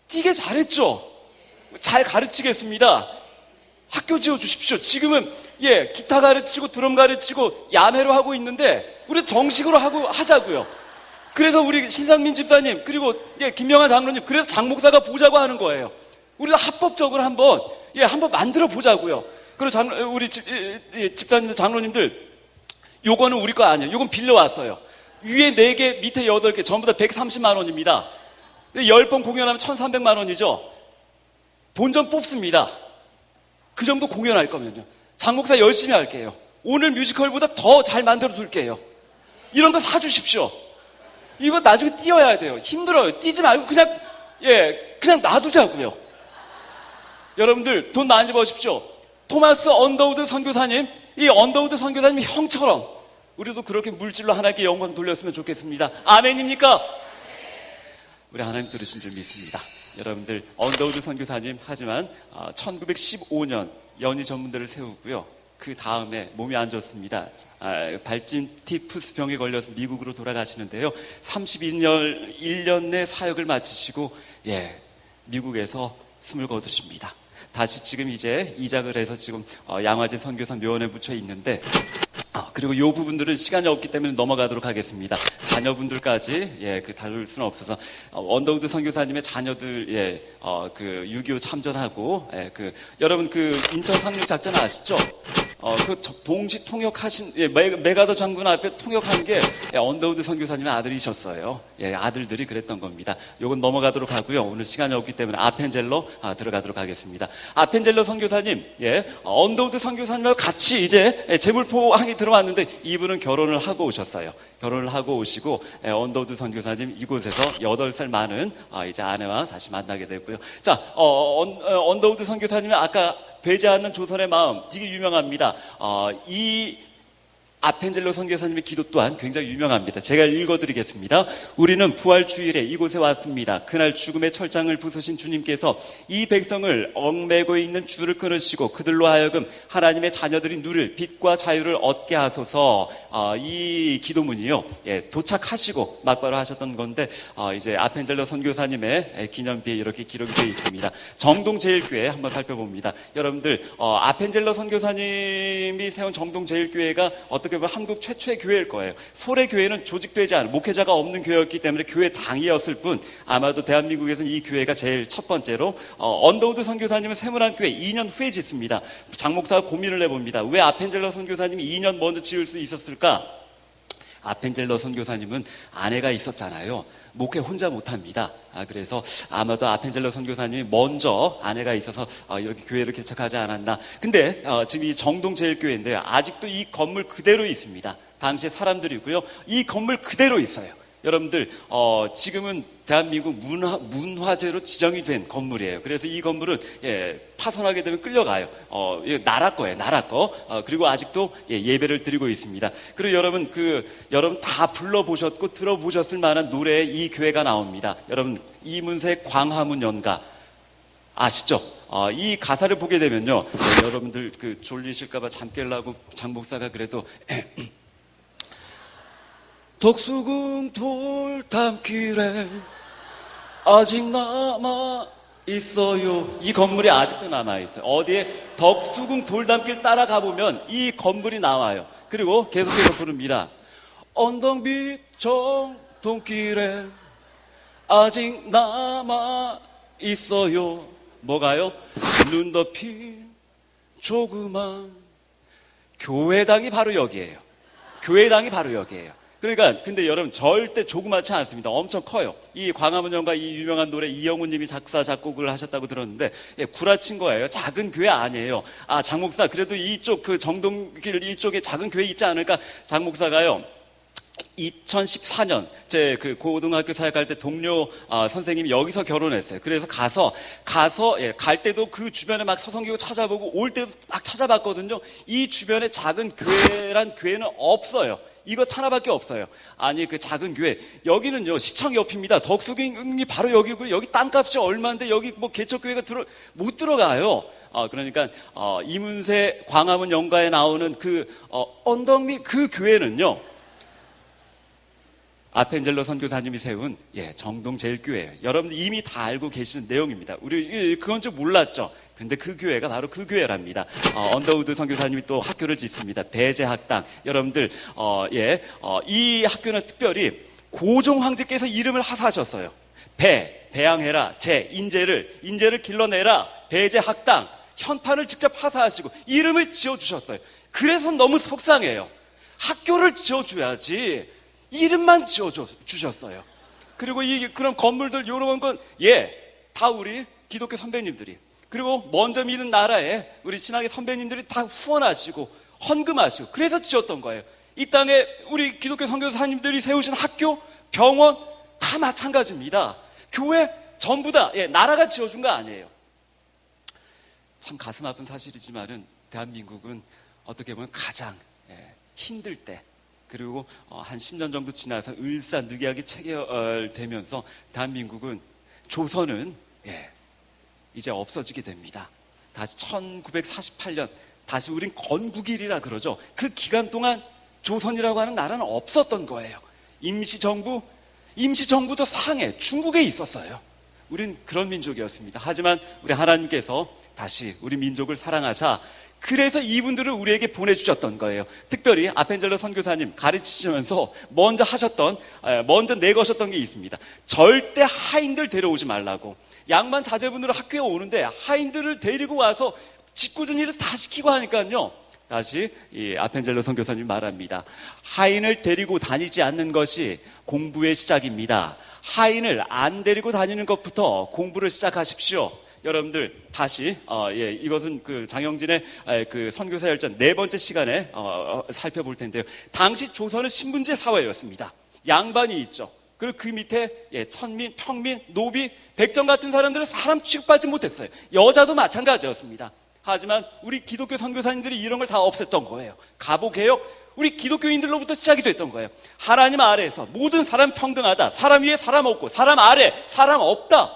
뛰게 잘했죠. 잘 가르치겠습니다. 학교 지어주십시오. 지금은 기타 가르치고 드럼 가르치고 야매로 하고 있는데 우리 정식으로 하자고요. 그래서 우리 신상민 집사님 그리고 김명아 장로님 그래서 장 목사가 보자고 하는 거예요. 우리가 합법적으로 한번 만들어 보자고요. 그리고 우리 집사님들 장로님들 요거는 우리 거 아니에요. 요건 빌려왔어요. 위에 4개 밑에 8개 전부 다 130만 원입니다. 10번 공연하면 1300만 원이죠. 본전 뽑습니다. 그 정도 공연할 거면요. 장 목사 열심히 할게요. 오늘 뮤지컬보다 더 잘 만들어 둘게요. 이런 거 사주십시오. 이거 나중에 뛰어야 돼요. 힘들어요. 뛰지 말고 그냥 놔두자고요. 여러분들 돈 많이 버십시오. 토마스 언더우드 선교사님, 이 언더우드 선교사님이 형처럼 우리도 그렇게 물질로 하나님께 영광 돌렸으면 좋겠습니다. 아멘입니까? 우리 하나님 들으신 줄 믿습니다. 여러분들 언더우드 선교사님 하지만 1915년 연희 전문대를 세우고요. 그 다음에 몸이 안 좋습니다. 발진 티푸스 병에 걸려서 미국으로 돌아가시는데요. 32년 1년 내 사역을 마치시고 미국에서 숨을 거두십니다. 다시 지금 이제 이작을 해서 지금 양화진 선교사 묘원에 묻혀 있는데 그리고 이 부분들은 시간이 없기 때문에 넘어가도록 하겠습니다. 자녀분들까지 다룰 수는 없어서 언더우드 선교사님의 자녀들 6.25 참전하고 여러분 그 인천 상륙 작전 아시죠? 그 동시 통역하신 메가더 장군 앞에 통역한 게 언더우드 선교사님의 아들이셨어요. 아들들이 그랬던 겁니다. 요건 넘어가도록 하고요. 오늘 시간이 없기 때문에 아펜젤러 들어가도록 하겠습니다. 아펜젤러 선교사님, 언더우드 선교사님과 같이 이제 제물포항이 들어왔는데 이분은 결혼을 하고 오셨어요. 결혼을 하고 오시고 언더우드 선교사님 이곳에서 8살 많은 이제 아내와 다시 만나게 됐고요. 자, 언더우드 선교사님은 아까 배제 않는 조선의 마음 되게 유명합니다. 이 아펜젤로 선교사님의 기도 또한 굉장히 유명합니다. 제가 읽어드리겠습니다. 우리는 부활주일에 이곳에 왔습니다. 그날 죽음의 철장을 부수신 주님께서 이 백성을 얽매고 있는 줄을 끊으시고 그들로 하여금 하나님의 자녀들이 누릴 빛과 자유를 얻게 하소서. 이 기도문이요, 도착하시고 막바로 하셨던 건데 이제 아펜젤로 선교사님의 기념비에 이렇게 기록이 되어 있습니다. 정동제일교회 한번 살펴봅니다. 여러분들 아펜젤로 선교사님이 세운 정동제일교회가 어떻게 보면 한국 최초의 교회일 거예요. 소래 교회는 조직되지 않은 목회자가 없는 교회였기 때문에 교회 당이었을 뿐 아마도 대한민국에서는 이 교회가 제일 첫 번째로 언더우드 선교사님은 세문안교회 2년 후에 짓습니다. 장 목사가 고민을 해봅니다. 왜 아펜젤러 선교사님이 2년 먼저 지을 수 있었을까? 아펜젤러 선교사님은 아내가 있었잖아요. 목회 혼자 못합니다. 그래서 아마도 아펜젤러 선교사님이 먼저 아내가 있어서 이렇게 교회를 개척하지 않았나. 근데 지금 이 정동제일교회인데요. 아직도 이 건물 그대로 있습니다. 당시의 사람들이고요. 이 건물 그대로 있어요. 여러분들 지금은 대한민국 문화재로 지정이 된 건물이에요. 그래서 이 건물은 파손하게 되면 끌려가요. 이거 나라 거예요, 나라 거. 그리고 아직도 예배를 드리고 있습니다. 그리고 여러분 다 불러보셨고 들어보셨을 만한 노래에 이 교회가 나옵니다. 여러분 이문세 광화문 연가 아시죠? 이 가사를 보게 되면요, 여러분들 졸리실까봐 잠 깨려고 장 목사가 그래도 덕수궁 돌담길에 아직 남아 있어요. 이 건물이 아직도 남아 있어요. 어디에 덕수궁 돌담길 따라가 보면 이 건물이 나와요. 그리고 계속해서 부릅니다. 언덕 밑 정동길에 아직 남아 있어요. 뭐가요? 눈 덮인 조그만 교회당이 바로 여기예요. 교회당이 바로 여기예요. 그러니까 근데 여러분 절대 조그맣지 않습니다. 엄청 커요. 이 광화문 연가 이 유명한 노래 이영훈 님이 작사 작곡을 하셨다고 들었는데 구라친 거예요. 작은 교회 아니에요. 장 목사 그래도 이쪽 정동길 이쪽에 작은 교회 있지 않을까? 장 목사가요 2014년 제 고등학교 사역할 때 동료 선생님이 여기서 결혼했어요. 그래서 가서 갈 때도 그 주변에 막 서성기고 찾아보고 올 때도 막 찾아봤거든요. 이 주변에 작은 교회란 교회는 없어요. 이것 하나밖에 없어요. 아니 그 작은 교회 여기는요 시청 옆입니다. 덕수궁이 바로 여기고 여기 땅값이 얼마인데 여기 뭐 개척교회가 못 들어가요. 그러니까 이문세 광화문 연가에 나오는 언덕 밑 그 교회는요 아펜젤로 선교사님이 세운 정동제일교회예요. 여러분들 이미 다 알고 계시는 내용입니다. 우리 그건 좀 몰랐죠. 근데 그 교회가 바로 그 교회랍니다. 언더우드 선교사님이 또 학교를 짓습니다. 배제학당. 여러분들 이 학교는 특별히 고종 황제께서 이름을 하사하셨어요. 배양해라. 인재를 길러내라. 배제학당. 현판을 직접 하사하시고 이름을 지어주셨어요. 그래서 너무 속상해요. 학교를 지어줘야지 이름만 지어주셨어요. 그리고 그런 건물들 요런 건 다 우리 기독교 선배님들이 그리고 먼저 믿은 나라에 우리 신학의 선배님들이 다 후원하시고 헌금하시고 그래서 지었던 거예요. 이 땅에 우리 기독교 선교사님들이 세우신 학교, 병원 다 마찬가지입니다. 교회 전부 다 나라가 지어준 거 아니에요. 참 가슴 아픈 사실이지만은 대한민국은 어떻게 보면 가장 힘들 때 그리고 한 10년 정도 지나서 을사늑약이 체결되면서 대한민국은 조선은 이제 없어지게 됩니다. 다시 1948년 다시 우린 건국일이라 그러죠. 그 기간 동안 조선이라고 하는 나라는 없었던 거예요. 임시정부도 상해 중국에 있었어요. 우린 그런 민족이었습니다. 하지만 우리 하나님께서 다시 우리 민족을 사랑하사 그래서 이분들을 우리에게 보내주셨던 거예요. 특별히 아펜젤로 선교사님 가르치시면서 먼저 내거셨던 게 있습니다. 절대 하인들 데려오지 말라고. 양반 자제분들은 학교에 오는데 하인들을 데리고 와서 짓궂은 일을 다 시키고 하니까요. 다시 이 아펜젤로 선교사님 말합니다. 하인을 데리고 다니지 않는 것이 공부의 시작입니다. 하인을 안 데리고 다니는 것부터 공부를 시작하십시오. 여러분들 다시 이것은 장영진의 선교사 열전 4번째 시간에 살펴볼 텐데요. 당시 조선은 신분제 사회였습니다. 양반이 있죠. 그리고 그 밑에 천민, 평민, 노비, 백정 같은 사람들은 사람 취급받지 못했어요. 여자도 마찬가지였습니다. 하지만 우리 기독교 선교사님들이 이런 걸 다 없앴던 거예요. 가보개혁 우리 기독교인들로부터 시작이 됐던 거예요. 하나님 아래에서 모든 사람 평등하다. 사람 위에 사람 없고 사람 아래 사람 없다.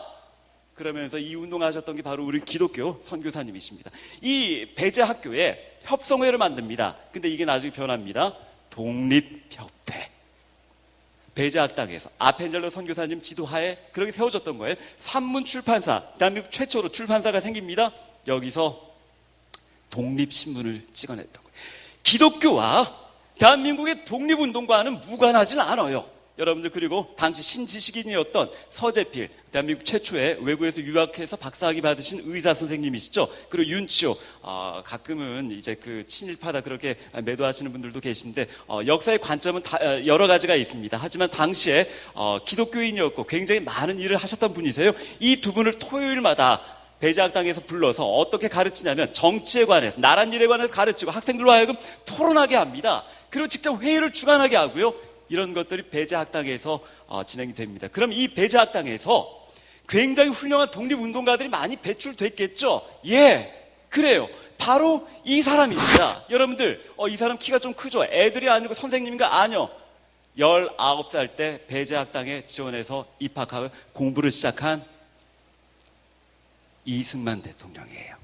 그러면서 이 운동하셨던 게 바로 우리 기독교 선교사님이십니다. 이 배제학교에 협성회를 만듭니다. 근데 이게 나중에 변합니다. 독립협회. 배제학당에서 아펜젤로 선교사님 지도하에 그렇게 세워졌던 거예요. 산문출판사, 대한민국 최초로 출판사가 생깁니다. 여기서 독립신문을 찍어냈던 거예요. 기독교와 대한민국의 독립운동과는 무관하진 않아요. 여러분들 그리고 당시 신지식인이었던 서재필, 대한민국 최초의 외국에서 유학해서 박사학위 받으신 의사 선생님이시죠. 그리고 윤치호, 가끔은 이제 친일파다 그렇게 매도하시는 분들도 계신데 역사의 관점은 여러 가지가 있습니다. 하지만 당시에 기독교인이었고 굉장히 많은 일을 하셨던 분이세요. 이 두 분을 토요일마다 배제학당에서 불러서 어떻게 가르치냐면 정치에 관해서 나란 일에 관해서 가르치고 학생들로 하여금 토론하게 합니다. 그리고 직접 회의를 주관하게 하고요. 이런 것들이 배제학당에서 진행이 됩니다. 그럼 이 배제학당에서 굉장히 훌륭한 독립운동가들이 많이 배출됐겠죠? 예, 그래요. 바로 이 사람입니다. 여러분들, 이 사람 키가 좀 크죠? 애들이 아니고 선생님인가? 아니요. 19살 때 배제학당에 지원해서 입학하고 공부를 시작한 이승만 대통령이에요.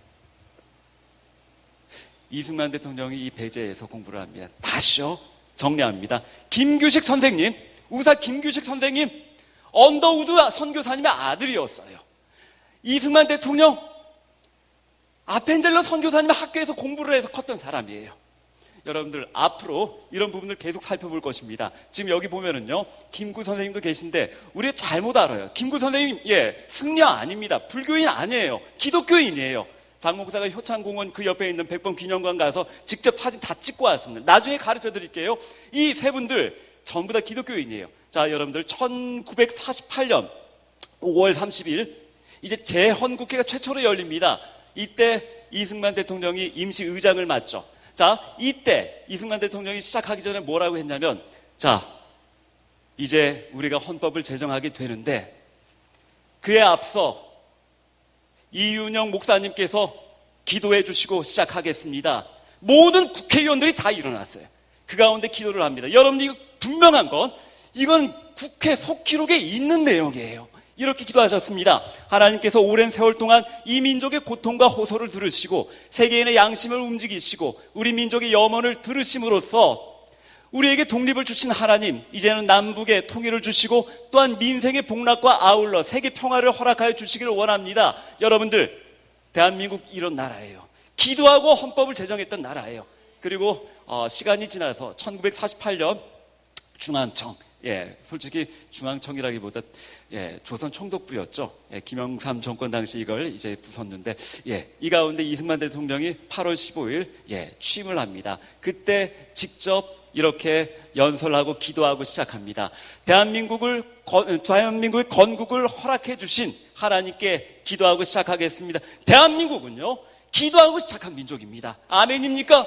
이승만 대통령이 이 배제에서 공부를 합니다. 다시요. 정리합니다. 김규식 선생님, 우사 김규식 선생님, 언더우드 선교사님의 아들이었어요. 이승만 대통령, 아펜젤러 선교사님의 학교에서 공부를 해서 컸던 사람이에요. 여러분들 앞으로 이런 부분을 계속 살펴볼 것입니다. 지금 여기 보면은요, 김구 선생님도 계신데 우리가 잘못 알아요. 김구 선생님, 승려 아닙니다. 불교인 아니에요. 기독교인이에요. 장 목사가 효창공원 그 옆에 있는 백범 기념관 가서 직접 사진 다 찍고 왔습니다. 나중에 가르쳐 드릴게요. 이 세 분들 전부 다 기독교인이에요. 자, 여러분들 1948년 5월 30일 이제 재헌국회가 최초로 열립니다. 이때 이승만 대통령이 임시의장을 맡죠. 자, 이때 이승만 대통령이 시작하기 전에 뭐라고 했냐면, 자, 이제 우리가 헌법을 제정하게 되는데 그에 앞서 이윤영 목사님께서 기도해 주시고 시작하겠습니다. 모든 국회의원들이 다 일어났어요. 그 가운데 기도를 합니다. 여러분, 이거 분명한 건 이건 국회 속기록에 있는 내용이에요. 이렇게 기도하셨습니다. 하나님께서 오랜 세월 동안 이 민족의 고통과 호소를 들으시고 세계인의 양심을 움직이시고 우리 민족의 염원을 들으심으로써 우리에게 독립을 주신 하나님, 이제는 남북의 통일을 주시고 또한 민생의 복락과 아울러 세계 평화를 허락하여 주시기를 원합니다. 여러분들, 대한민국 이런 나라예요. 기도하고 헌법을 제정했던 나라예요. 그리고 시간이 지나서 1948년 중앙청, 솔직히 중앙청이라기보다 조선 총독부였죠. 김영삼 정권 당시 이걸 이제 부쉈는데, 이 가운데 이승만 대통령이 8월 15일 취임을 합니다. 그때 직접 이렇게 연설하고 기도하고 시작합니다. 대한민국의 건국을 허락해 주신 하나님께 기도하고 시작하겠습니다. 대한민국은요, 기도하고 시작한 민족입니다. 아멘입니까?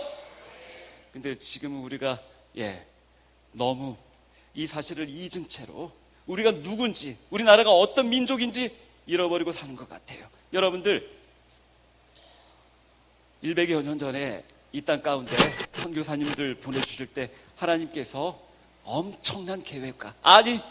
근데 지금 우리가 너무 이 사실을 잊은 채로 우리가 누군지, 우리나라가 어떤 민족인지 잃어버리고 사는 것 같아요. 여러분들, 100여 년 전에 이 땅 가운데 선교사님들 보내주실 때 하나님께서 엄청난 계획과, 아니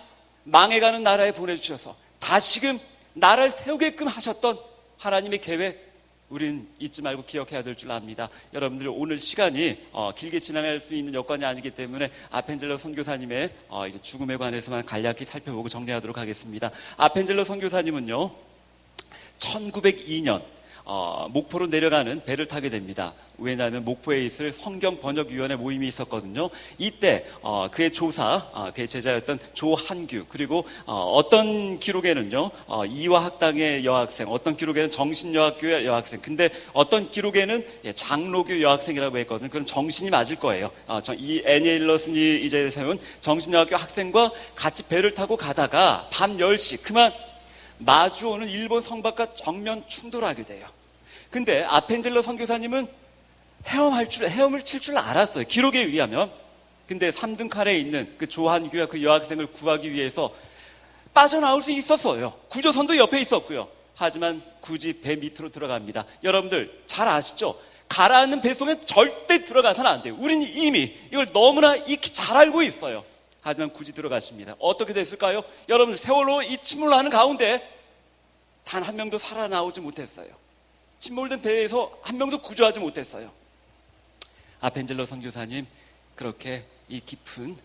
망해가는 나라에 보내주셔서 다시금 나라를 세우게끔 하셨던 하나님의 계획, 우린 잊지 말고 기억해야 될 줄 압니다. 여러분들, 오늘 시간이 길게 진행할 수 있는 여건이 아니기 때문에 아펜젤러 선교사님의 이제 죽음에 관해서만 간략히 살펴보고 정리하도록 하겠습니다. 아펜젤러 선교사님은요, 1902년 목포로 내려가는 배를 타게 됩니다. 왜냐하면 목포에 있을 성경번역위원회 모임이 있었거든요. 이때 그의 조사, 그의 제자였던 조한규, 그리고 어떤 기록에는요 이화학당의 여학생, 어떤 기록에는 정신여학교의 여학생, 근데 어떤 기록에는 장로교 여학생이라고 했거든요. 그럼 정신이 맞을 거예요. 이 애니일러슨이 이제 세운 정신여학교 학생과 같이 배를 타고 가다가 밤 10시 그만 마주오는 일본 성박과 정면 충돌하게 돼요. 근데 아펜젤러 선교사님은 헤엄을 칠 줄 알았어요. 기록에 의하면. 근데 3등 칸에 있는 그 조한규와 그 여학생을 구하기 위해서 빠져나올 수 있었어요. 구조선도 옆에 있었고요. 하지만 굳이 배 밑으로 들어갑니다. 여러분들 잘 아시죠? 가라앉는 배 속에 절대 들어가서는 안 돼요. 우리는 이미 이걸 너무나 익히 잘 알고 있어요. 하지만 굳이 들어가십니다. 어떻게 됐을까요? 여러분들, 세월호 이 침몰하는 가운데 단 한 명도 살아나오지 못했어요. 침몰된 배에서 한 명도 구조하지 못했어요. 아펜젤러 선교사님, 그렇게 이 깊은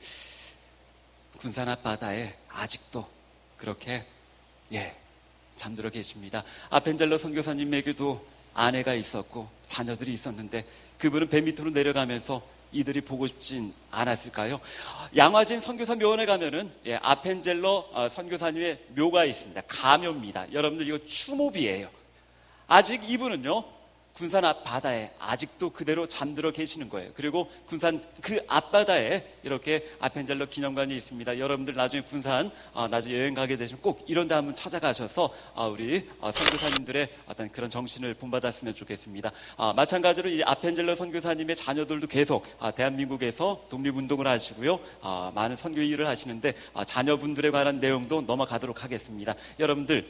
군산 앞바다에 아직도 그렇게 잠들어 계십니다. 아펜젤러 선교사님에게도 아내가 있었고 자녀들이 있었는데 그분은 배 밑으로 내려가면서 이들이 보고 싶진 않았을까요? 양화진 선교사 묘원에 가면은 아펜젤러 선교사님의 묘가 있습니다. 가묘입니다. 여러분들, 이거 추모비예요. 아직 이분은요 군산 앞바다에 아직도 그대로 잠들어 계시는 거예요. 그리고 군산 그 앞바다에 이렇게 아펜젤러 기념관이 있습니다. 여러분들 나중에 군산 나중에 여행 가게 되시면 꼭 이런 데 한번 찾아가셔서 우리 선교사님들의 어떤 그런 정신을 본받았으면 좋겠습니다. 마찬가지로 이 아펜젤러 선교사님의 자녀들도 계속 대한민국에서 독립운동을 하시고요. 많은 선교 일을 하시는데 자녀분들에 관한 내용도 넘어가도록 하겠습니다. 여러분들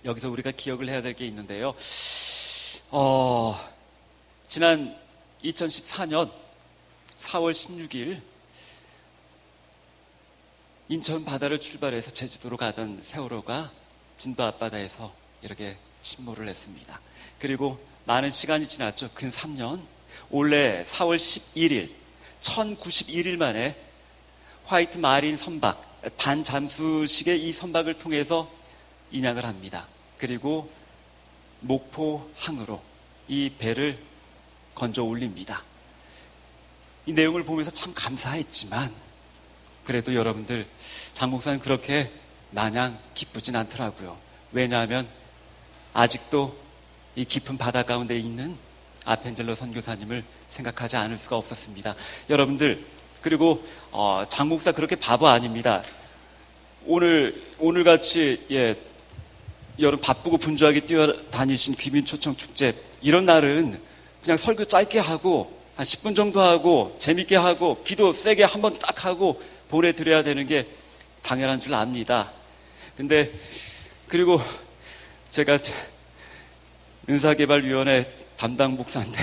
여기서 우리가 기억을 해야 될 게 있는데요. 지난 2014년 4월 16일 인천 바다를 출발해서 제주도로 가던 세월호가 진도 앞바다에서 이렇게 침몰을 했습니다. 그리고 많은 시간이 지났죠. 근 3년. 올해 4월 11일 1091일 만에 화이트 마린 선박 반잠수식의 이 선박을 통해서 인양을 합니다. 그리고 목포항으로 이 배를 건져 올립니다. 이 내용을 보면서 참 감사했지만 그래도 여러분들 장 목사는 그렇게 마냥 기쁘진 않더라고요. 왜냐하면 아직도 이 깊은 바다 가운데 있는 아펜젤러 선교사님을 생각하지 않을 수가 없었습니다. 여러분들 그리고 장 목사 그렇게 바보 아닙니다. 오늘같이 여러분 바쁘고 분주하게 뛰어다니신 귀민초청 축제 이런 날은 그냥 설교 짧게 하고 한 10분 정도 하고 재밌게 하고 기도 세게 한번 딱 하고 보내드려야 되는 게 당연한 줄 압니다. 근데 그리고 제가 은사개발위원회 담당 목사인데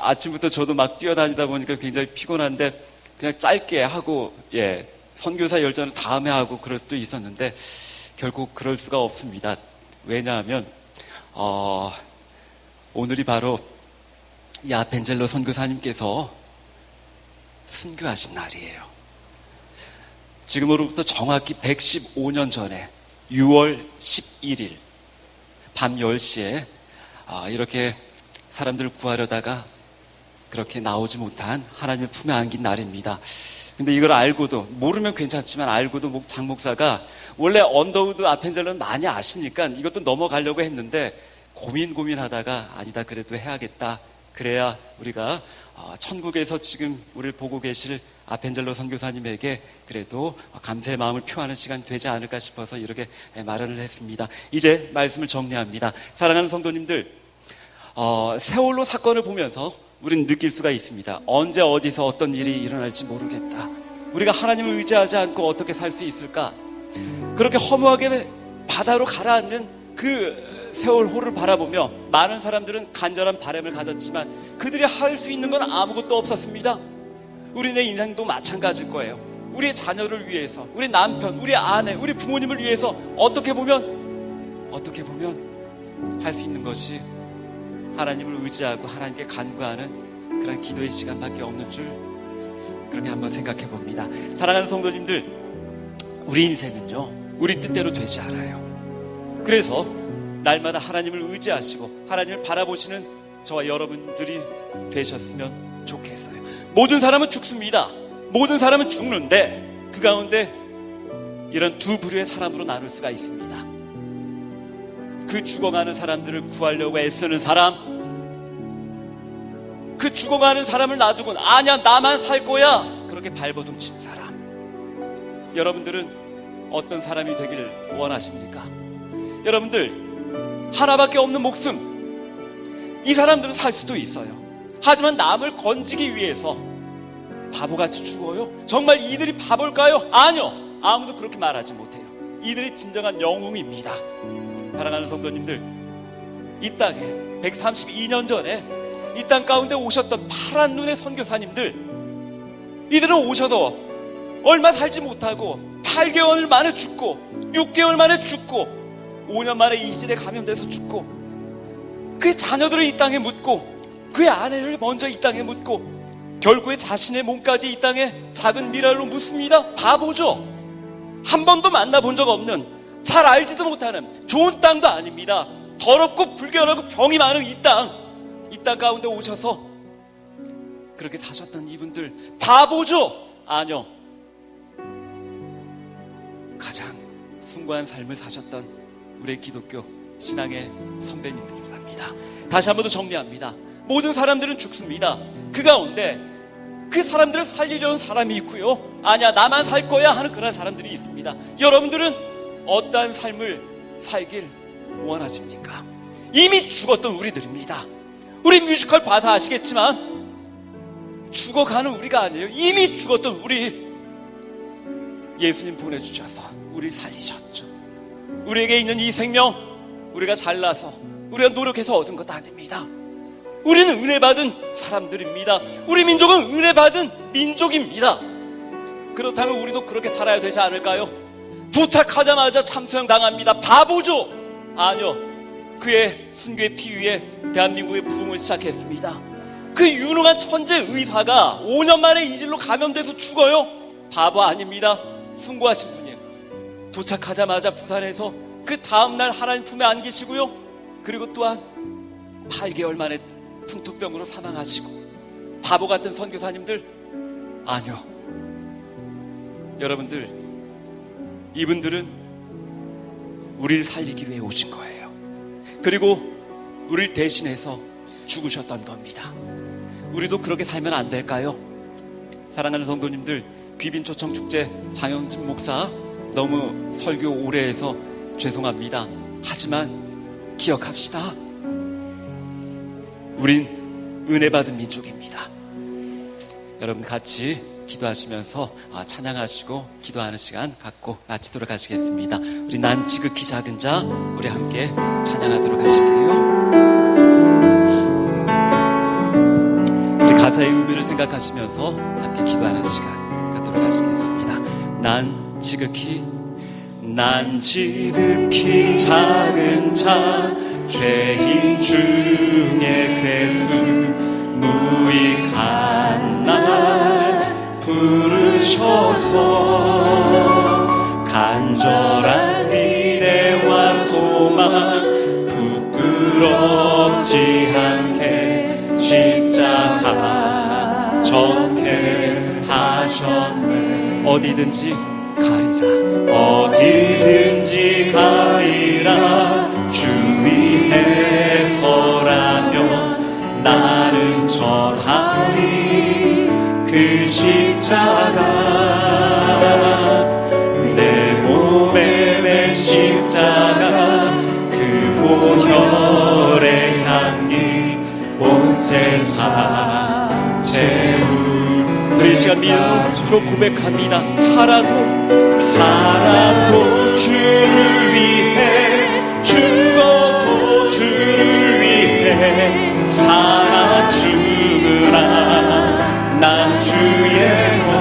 아침부터 저도 막 뛰어다니다 보니까 굉장히 피곤한데 그냥 짧게 하고 선교사 열전을 다음에 하고 그럴 수도 있었는데 결국 그럴 수가 없습니다. 왜냐하면 오늘이 바로 이 아펜젤러 선교사님께서 순교하신 날이에요. 지금으로부터 정확히 115년 전에 6월 11일 밤 10시에 이렇게 사람들을 구하려다가 그렇게 나오지 못한 하나님의 품에 안긴 날입니다. 근데 이걸 알고도, 모르면 괜찮지만 알고도 장 목사가 원래 언더우드 아펜젤러는 많이 아시니까 이것도 넘어가려고 했는데 고민하다가 아니다 그래도 해야겠다. 그래야 우리가 천국에서 지금 우리를 보고 계실 아펜젤러 선교사님에게 그래도 감사의 마음을 표하는 시간 되지 않을까 싶어서 이렇게 마련을 했습니다. 이제 말씀을 정리합니다. 사랑하는 성도님들, 세월호 사건을 보면서 우리는 느낄 수가 있습니다. 언제 어디서 어떤 일이 일어날지 모르겠다. 우리가 하나님을 의지하지 않고 어떻게 살 수 있을까? 그렇게 허무하게 바다로 가라앉는 그 세월호를 바라보며 많은 사람들은 간절한 바람을 가졌지만 그들이 할 수 있는 건 아무것도 없었습니다. 우리의 인생도 마찬가지일 거예요. 우리의 자녀를 위해서, 우리 남편, 우리 아내, 우리 부모님을 위해서 어떻게 보면 할 수 있는 것이 하나님을 의지하고 하나님께 간구하는 그런 기도의 시간밖에 없는 줄 그렇게 한번 생각해 봅니다. 사랑하는 성도님들, 우리 인생은요 우리 뜻대로 되지 않아요. 그래서 날마다 하나님을 의지하시고 하나님을 바라보시는 저와 여러분들이 되셨으면 좋겠어요. 모든 사람은 죽습니다. 모든 사람은 죽는데 그 가운데 이런 두 부류의 사람으로 나눌 수가 있습니다. 그 죽어가는 사람들을 구하려고 애쓰는 사람, 그 죽어가는 사람을 놔두고는 아니야 나만 살 거야 그렇게 발버둥치는 사람. 여러분들은 어떤 사람이 되길 원하십니까? 여러분들 하나밖에 없는 목숨, 이 사람들은 살 수도 있어요. 하지만 남을 건지기 위해서 바보같이 죽어요? 정말 이들이 바볼까요? 아니요, 아무도 그렇게 말하지 못해요. 이들이 진정한 영웅입니다. 사랑하는 성도님들, 이 땅에 132년 전에 이 땅 가운데 오셨던 파란 눈의 선교사님들, 이들은 오셔서 얼마 살지 못하고 8개월 만에 죽고 6개월 만에 죽고 5년 만에 이질에 감염돼서 죽고 그의 자녀들을 이 땅에 묻고 그의 아내를 먼저 이 땅에 묻고 결국에 자신의 몸까지 이 땅에 작은 미랄로 묻습니다. 바보죠. 한 번도 만나본 적 없는, 잘 알지도 못하는, 좋은 땅도 아닙니다. 더럽고 불결하고 병이 많은 이 땅 가운데 오셔서 그렇게 사셨던 이분들 바보죠? 아니요, 가장 숭고한 삶을 사셨던 우리 기독교 신앙의 선배님들이랍니다. 겁니다. 다시 한 번 더 정리합니다. 모든 사람들은 죽습니다. 그 가운데 그 사람들을 살리려는 사람이 있고요, 아니야 나만 살 거야 하는 그런 사람들이 있습니다. 여러분들은 어떠한 삶을 살길 원하십니까? 이미 죽었던 우리들입니다. 우리 뮤지컬 봐서 아시겠지만 죽어가는 우리가 아니에요. 이미 죽었던 우리, 예수님 보내주셔서 우리를 살리셨죠. 우리에게 있는 이 생명, 우리가 잘나서 우리가 노력해서 얻은 것 아닙니다. 우리는 은혜 받은 사람들입니다. 우리 민족은 은혜 받은 민족입니다. 그렇다면 우리도 그렇게 살아야 되지 않을까요? 도착하자마자 참수형 당합니다. 바보죠? 아니요, 그의 순교의 피 위에 대한민국의 부흥을 시작했습니다. 그 유능한 천재 의사가 5년 만에 이질로 감염돼서 죽어요? 바보 아닙니다. 숭고하신 분이에요. 도착하자마자 부산에서 그 다음날 하나님 품에 안기시고요, 그리고 또한 8개월 만에 풍토병으로 사망하시고, 바보 같은 선교사님들, 아니요, 여러분들, 이분들은 우리를 살리기 위해 오신 거예요. 그리고 우리를 대신해서 죽으셨던 겁니다. 우리도 그렇게 살면 안 될까요? 사랑하는 성도님들, 귀빈초청축제 장영진 목사 너무 설교 오래 해서 죄송합니다. 하지만 기억합시다. 우린 은혜 받은 민족입니다. 여러분 같이 기도하시면서 찬양하시고 기도하는 시간 갖고 마치도록 하시겠습니다. 우리 난 지극히 작은 자, 우리 함께 찬양하도록 하실게요. 우리 가사의 의미를 생각하시면서 함께 기도하는 시간 갖도록 하시겠습니다. 난 지극히 작은 자, 죄인 중에 괴수, 무익한 날 부르셔서 간절한 기대와 소망 부끄럽지 않게 십자가 전케 하셨네. 어디든지 가리라 주 위에 서라면 나는 전하리 그 십자가. 내 몸에 맨 십자가 그 보혈의 향기 온 세상 채울. 우리 이 시간 믿음으로 고백합니다. 살아도 주를 위해, 죽어도 주를 위해 살아 죽으라. 난 주의 것,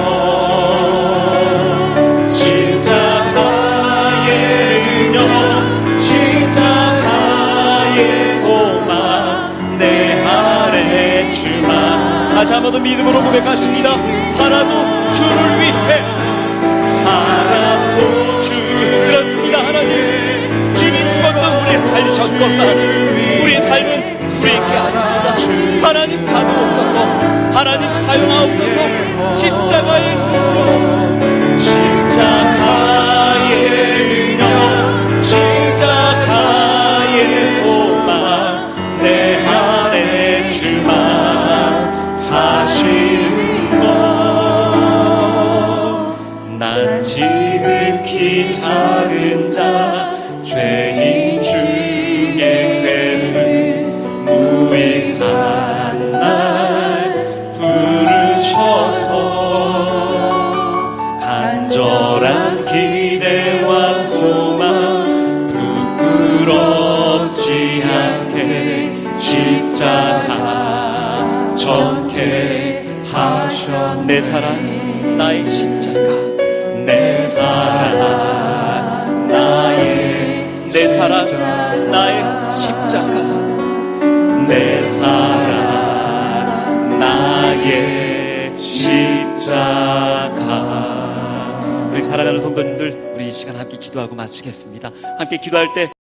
십자가의 능력, 십자가의 소망, 내 아래 주만. 다시 한 번 더 믿음으로 고백하십니다. 살아도 주를 위해, 살아도 주. 그렇습니다. 하나님, 주님 죽었던 우리를 살리셨건만 우리의 삶은 우리에게 아닙니다. 하나님 받아옵소서. 하나님 사용하옵소서. 십자가의 능력, 십자가의 능력, 십자가의 소망, 내 안에 주만 사시는 것. 난 지극히 작은 자, 죄인 중에 괴수, 무익한 날 부르셔서 간절한 기대와 소망 부끄럽지 않게 십자가 전케 하셨네. 내 사랑 나의 십자가, 내 사랑 나의, 내 사랑 나의 십자가, 내 사랑 나의 십자가. 우리 사랑하는 성도님들, 우리 이 시간 함께 기도하고 마치겠습니다. 함께 기도할 때